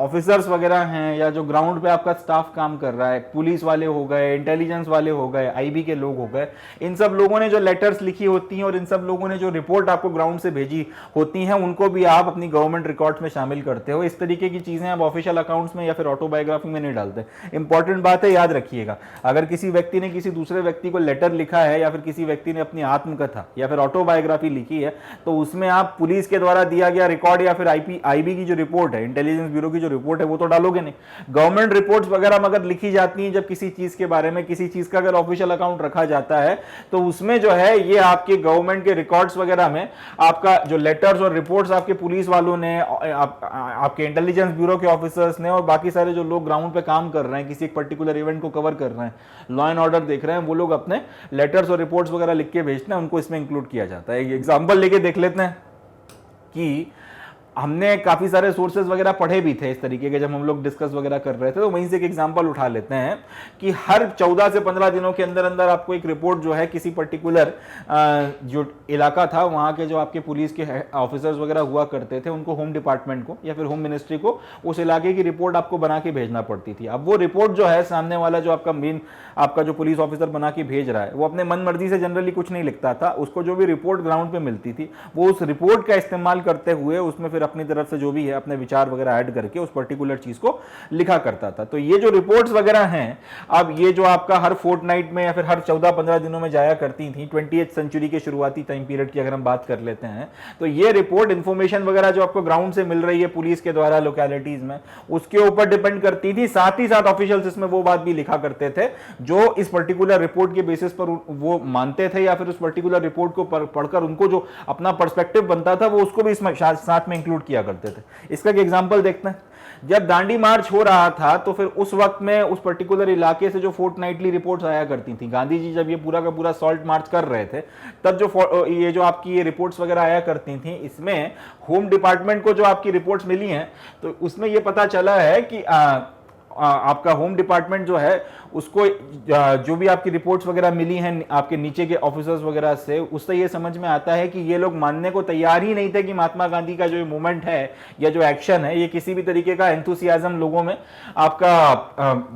ऑफिसर्स वगैरह हैं या जो ग्राउंड पे आपका स्टाफ काम कर रहा है, पुलिस वाले हो गए, इंटेलिजेंस वाले हो गए, आईबी के लोग हो गए, इन सब लोगों ने जो लेटर्स लिखी होती हैं और इन सब लोगों ने जो रिपोर्ट आपको ग्राउंड से भेजी होती हैं उनको भी आप अपनी गवर्नमेंट रिकॉर्ड्स में शामिल करते हो। इस तरीके की चीजें आप ऑफिशियल अकाउंट्स में या फिर ऑटोबायोग्राफी में नहीं डालते। इंपॉर्टेंट बात है, याद रखिएगा, अगर किसी व्यक्ति ने किसी दूसरे व्यक्ति को लेटर लिखा है या फिर किसी व्यक्ति ने अपनी आत्मकथा या फिर ऑटोबायोग्राफी लिखी है तो उसमें आप पुलिस के द्वारा दिया गया रिकॉर्ड या फिर आईबी की जो रिपोर्ट है, इंटेलिजेंस ब्यूरो की जो रिपोर्ट है, वो तो डालोगे नहीं। गवर्नमेंट रिपोर्ट्स वगैरह मगर लिखी जाती हैं जब किसी चीज के बारे में, किसी चीज का अगर ऑफिशियल अकाउंट रखा जाता है तो उसमें जो है ये आपके गवर्नमेंट के रिकॉर्ड्स वगैरह में आपका जो लेटर्स और रिपोर्ट्स आपके पुलिस वालों ने, आपके इंटेलिजेंस ब्यूरो के ऑफिसर्स ने और बाकी सारे जो लोग ग्राउंड पे काम कर रहे हैं, किसी एक पर्टिकुलर इवेंट को कवर कर रहे हैं, लॉ एंड ऑर्डर देख रहे हैं, वो लोग अपने लेटर्स और रिपोर्ट्स वगैरह लिख के भेजते हैं, उनको इसमें इंक्लूड किया जाता है। एग्जांपल लेके देख लेते हैं कि हमने काफ़ी सारे सोर्सेज वगैरह पढ़े भी थे इस तरीके के, जब हम लोग डिस्कस वगैरह कर रहे थे तो वहीं से एक एग्जांपल उठा लेते हैं कि हर 14 से 15 दिनों के अंदर अंदर आपको एक रिपोर्ट जो है किसी पर्टिकुलर जो इलाका था वहाँ के जो आपके पुलिस के ऑफिसर्स वगैरह हुआ करते थे उनको होम डिपार्टमेंट को या फिर होम मिनिस्ट्री को उस इलाके की रिपोर्ट आपको बना के भेजना पड़ती थी। अब वो रिपोर्ट जो है सामने वाला जो आपका मेन आपका जो पुलिस ऑफिसर बना के भेज रहा है वो अपने मन मर्जी से जनरली कुछ नहीं लिखता था, उसको जो भी रिपोर्ट ग्राउंड पे मिलती थी वो उस रिपोर्ट का इस्तेमाल करते हुए उसमें फिर अपनी तरफ से जो भी है अपने विचार वगैरह ऐड करके उस पर्टिकुलर चीज को लिखा करता था। तो ये जो रिपोर्ट्स वगैरह हैं, अब ये जो आपका हर फोर्टनाइट में या फिर हर 14-15 दिनों में जाया करती थी, 20th सेंचुरी के शुरुआती टाइम पीरियड की अगर हम बात कर लेते हैं तो ये रिपोर्ट इंफॉर्मेशन वगैरह जो आपको ग्राउंड से मिल रही है पुलिस के द्वारा लोकेलिटीज में उसके ऊपर डिपेंड करती थी। साथ ही साथ ऑफिशियल्स इसमें वो बात भी लिखा करते थे जो इस पर्टिकुलर रिपोर्ट के बेसिस पर वो मानते थे या फिर उस पर्टिकुलर रिपोर्ट को पढ़कर उनको जो अपना पर्सपेक्टिव बनता था वो उसको भी इसमें साथ में इंक्लूड किया करते थे। इसका एक एग्जांपल देखते हैं। जब दांडी मार्च हो रहा था तो फिर उस वक्त में उस पर्टिकुलर इलाके से जो फोर्टनाइटली रिपोर्ट्स आया करती थी, गांधी जी जब ये पूरा का पूरा सॉल्ट मार्च कर रहे थे तब जो ये जो आपकी ये रिपोर्ट्स वगैरह आया करती थी, इसमें होम डिपार्टमेंट को जो आपकी रिपोर्ट्स मिली हैं तो उसमें ये पता चला है कि आपका होम डिपार्टमेंट जो है उसको जो भी आपकी रिपोर्ट्स वगैरह मिली हैं आपके नीचे के ऑफिसर्स वगैरह से, उससे ये समझ में आता है कि ये लोग मानने को तैयार ही नहीं थे कि महात्मा गांधी का जो मूवमेंट है या जो एक्शन है ये किसी भी तरीके का एंथुसियाज्म लोगों में आपका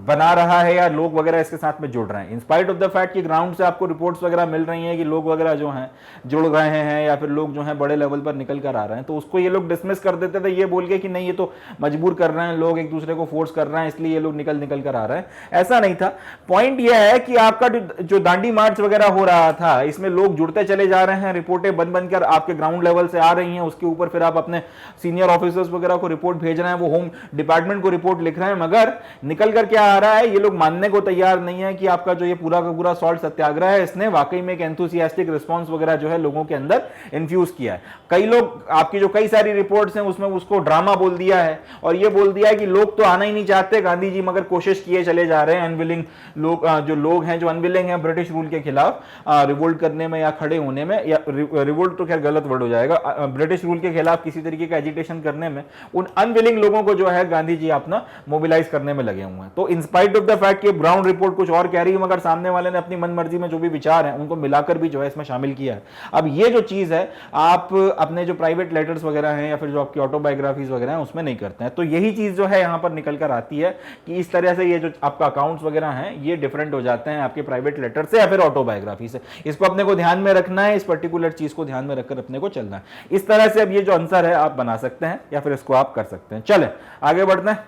बना रहा है या लोग वगैरह इसके साथ में जुड़ रहे हैं। इंस्पाइट ऑफ द फैक्ट कि ग्राउंड से आपको रिपोर्ट्स वगैरह मिल रही हैं कि लोग वगैरह जो हैं जुड़ रहे हैं या फिर लोग जो हैं बड़े लेवल पर निकल कर आ रहे हैं, तो उसको ये लोग डिसमिस कर देते थे ये बोल के कि नहीं ये तो मजबूर कर रहे हैं, लोग एक दूसरे को फोर्स कर रहे हैं इसलिए ये लोग निकल कर आ रहे हैं। ऐसा नहीं था। पॉइंट यह है कि आपका जो दांडी मार्च वगैरह हो रहा था इसमें लोग जुड़ते चले जा रहे हैं, रिपोर्टें बन बनकर आपके ग्राउंड लेवल से आ रही हैं, उसके ऊपर फिर आप अपने सीनियर ऑफिसर्स वगैरह को रिपोर्ट भेज रहे हैं, वो होम डिपार्टमेंट को रिपोर्ट लिख रहे हैं, मगर निकल कर क्या आ रहा है ये लोग मानने को तैयार नहीं है कि आपका जो ये पूरा का पूरा सॉल्ट सत्याग्रह है इसने वाकई में एक एंथुसियास्टिक रिस्पॉन्स वगैरह जो है लोगों के अंदर इन्फ्यूज किया है। कई लोग आपकी जो कई सारी रिपोर्ट्स हैं उसमें उसको ड्रामा बोल दिया है और ये बोल दिया है कि लोग तो आना ही नहीं चाहते गांधी जी, मगर कोशिश किए चले जा रहे हैं। अनविलिंग लोग जो लोग हैं जो अनविलिंग हैं ब्रिटिश रूल के खिलाफ रिवोल्ट करने में या खड़े होने में, या रिवोल्ट तो खैर गलत वर्ड हो जाएगा, ब्रिटिश रूल के खिलाफ किसी तरीके का एजिटेशन करने में, उन अनविलिंग लोगों को जो है गांधी जी अपना मोबिलाइज करने में लगे हुए हैं। तो इंस्पाइट ऑफ द फैक्ट कि ग्राउंड रिपोर्ट कुछ और कह रही है मगर सामने वाले ने अपनी मनमर्जी में जो भी विचार हैं उनको मिलाकर भी जो है इसमें शामिल किया है। अब ये जो चीज है आप अपने जो प्राइवेट लेटर्स वगैरह हैं या फिर जो आपकी ऑटोबायोग्राफीज वगैरह हैं उसमें नहीं करते हैं। तो यही चीज जो है यहां पर निकल कर आती है कि इस तरह से ये जो आपका अकाउंट्स वगैरह हैं ये डिफरेंट हो जाते हैं आपके प्राइवेट लेटर से या फिर ऑटोबायोग्राफी से। इसको अपने को ध्यान में रखना है, इस पर्टिकुलर चीज को ध्यान में रखकर अपने को चलना है। इस तरह से अब ये जो आंसर है आप बना सकते हैं या फिर इसको आप कर सकते हैं। चले आगे बढ़ते हैं।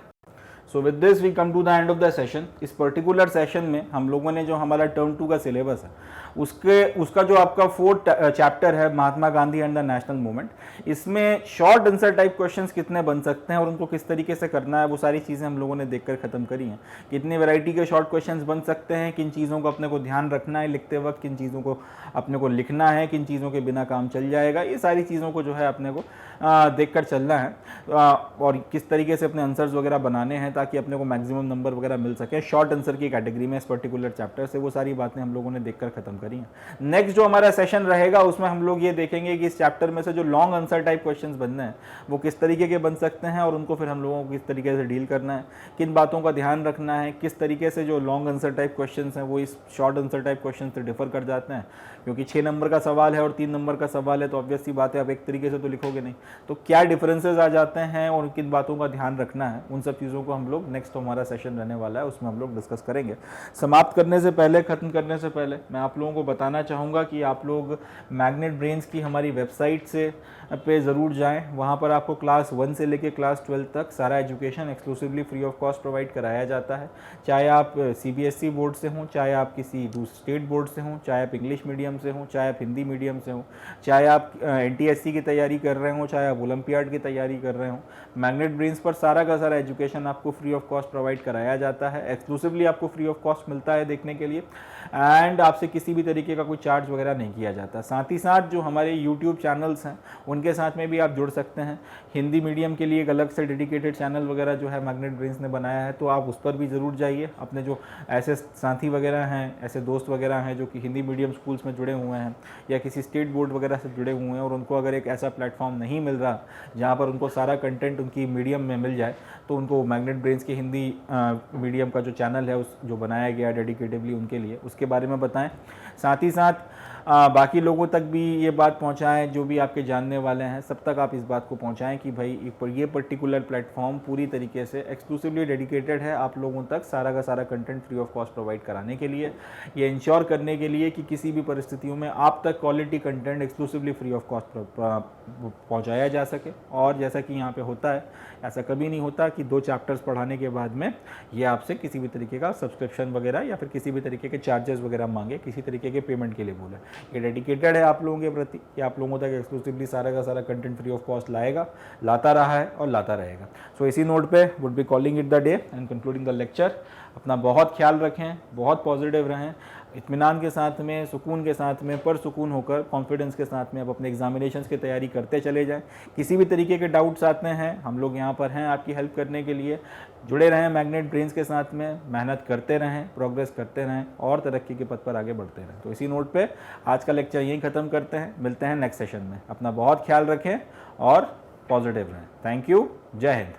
So with this we come to the end of the session. इस पर्टिकुलर सेशन में हम लोगों ने जो हमारा टर्म 2 का सिलेबस है उसका जो आपका 4th चैप्टर है Mahatma Gandhi and the national movement, इसमें शॉर्ट आंसर टाइप क्वेश्चंस कितने बन सकते हैं और उनको किस तरीके से करना है वो सारी चीज़ें हम लोगों ने देखकर ख़त्म करी हैं। कितनी वैरायटी के शॉर्ट क्वेश्चंस बन सकते हैं, किन चीज़ों को अपने को ध्यान रखना है लिखते वक्त, किन चीज़ों को अपने को लिखना है, किन चीज़ों के बिना काम चल जाएगा, ये सारी चीज़ों को जो है अपने को देख कर चलना है और किस तरीके से अपने आंसर्स वगैरह बनाने हैं ताकि अपने को मैक्सिमम नंबर वगैरह मिल सके शॉर्ट आंसर की कैटेगरी में इस पर्टिकुलर चैप्टर से। वो सारी बातें हम लोगों ने देखकर खत्म करी हैं। नेक्स्ट जो हमारा सेशन रहेगा उसमें हम लोग ये देखेंगे कि इस चैप्टर में से जो लॉन्ग आंसर टाइप क्वेश्चंस बनने हैं वो किस तरीके के बन सकते हैं और उनको फिर हम लोगों को किस तरीके से डील करना है, किन बातों का ध्यान रखना है, किस तरीके से जो लॉन्ग आंसर टाइप क्वेश्चंस हैं वो इस शॉर्ट आंसर टाइप क्वेश्चन से डिफर कर जाते हैं। क्योंकि 6 नंबर का सवाल है और 3 नंबर का सवाल है तो ऑब्वियस सी बात है आप एक तरीके से तो लिखोगे नहीं, तो क्या डिफरेंसेस आ जाते हैं और किन बातों का ध्यान रखना है, उन सब चीज़ों को हम लोग नेक्स्ट हमारा सेशन रहने वाला है उसमें हम लोग डिस्कस करेंगे। समाप्त करने से पहले, खत्म करने से पहले मैं आप लोगों को बताना चाहूँगा कि आप लोग मैग्नेट ब्रेन्स की हमारी वेबसाइट से पे ज़रूर जाएं। वहाँ पर आपको क्लास 1 से लेकर क्लास 12 तक सारा education exclusively free of cost provide कराया जाता है। चाहे आप CBSE बोर्ड से हों, चाहे आप किसी स्टेट बोर्ड से हों, चाहे आप इंग्लिश मीडियम से हों, चाहे आप हिंदी मीडियम से हों, चाहे आप NTSC की तैयारी कर रहे हों, चाहे आप ओलंपियाड की तैयारी कर रहे हों, मैग्नेट ब्रेन्स पर सारा का सारा एजुकेशन आपको फ्री ऑफ कॉस्ट प्रोवाइड कराया जाता है। एक्सक्लूसिवली आपको फ्री ऑफ कॉस्ट मिलता है देखने के लिए एंड आपसे किसी भी तरीके का कोई चार्ज वगैरह नहीं किया जाता। साथ ही साथ जो हमारे YouTube चैनल्स हैं उनके साथ में भी आप जुड़ सकते हैं। हिंदी मीडियम के लिए एक अलग से डेडिकेटेड चैनल वगैरह जो है मैग्नेट ब्रेन्स ने बनाया है, तो आप उस पर भी ज़रूर जाइए। अपने जो ऐसे साथी वगैरह हैं, ऐसे दोस्त वगैरह हैं जो कि हिंदी मीडियम स्कूल्स में जुड़े हुए हैं या किसी स्टेट बोर्ड वगैरह से जुड़े हुए हैं और उनको अगर एक ऐसा प्लेटफॉर्म नहीं मिल रहा जहाँ पर उनको सारा कंटेंट उनकी मीडियम में मिल जाए, तो उनको मैग्नेट ब्रेन्स की हिंदी मीडियम का जो चैनल है उस जो बनाया गया डेडिकेटिवली उनके लिए, उसके बारे में बताएं। साथ ही साथ बाकी लोगों तक भी ये बात पहुंचाएं, जो भी आपके जानने वाले हैं सब तक आप इस बात को पहुंचाएं कि भाई ये पर्टिकुलर प्लेटफॉर्म पूरी तरीके से एक्सक्लूसिवली डेडिकेटेड है आप लोगों तक सारा का सारा content free of cost provide कराने के लिए, ये इंश्योर करने के लिए कि किसी भी परिस्थितियों में आप तक quality content exclusively free of cost पहुँचाया जा सके। और जैसा कि यहाँ पर होता है, ऐसा कभी नहीं होता कि 2 चैप्टर्स पढ़ाने के बाद में ये आपसे किसी भी तरीके का सब्सक्रिप्शन वगैरह या फिर किसी भी तरीके के चार्जेस वगैरह मांगे, किसी तरीके के पेमेंट के लिए बोले। ये डेडिकेटेड है आप लोगों के प्रति कि आप लोगों तक एक्सक्लूसिवली सारा का सारा कंटेंट फ्री ऑफ कॉस्ट लाएगा, लाता रहा है और लाता रहेगा। सो इसी नोट पे would be calling it the day and concluding the lecture. अपना बहुत ख्याल रखें, बहुत पॉजिटिव रहें, इत्मीनान के साथ में, सुकून के साथ में, पुरसुकून होकर, कॉन्फिडेंस के साथ में आप अपने एग्जामिनेशंस की तैयारी करते चले जाएं। किसी भी तरीके के डाउट्स आते हैं, हम लोग यहाँ पर हैं आपकी हेल्प करने के लिए। जुड़े रहें मैग्नेट ब्रेन्स के साथ में, मेहनत करते रहें, प्रोग्रेस करते रहें और तरक्की के पथ पर आगे बढ़ते रहें। तो इसी नोट पे आज का लेक्चर यहीं ख़त्म करते हैं, मिलते हैं नेक्स्ट सेशन में। अपना बहुत ख्याल रखें और पॉजिटिव रहें। थैंक यू, जय हिंद।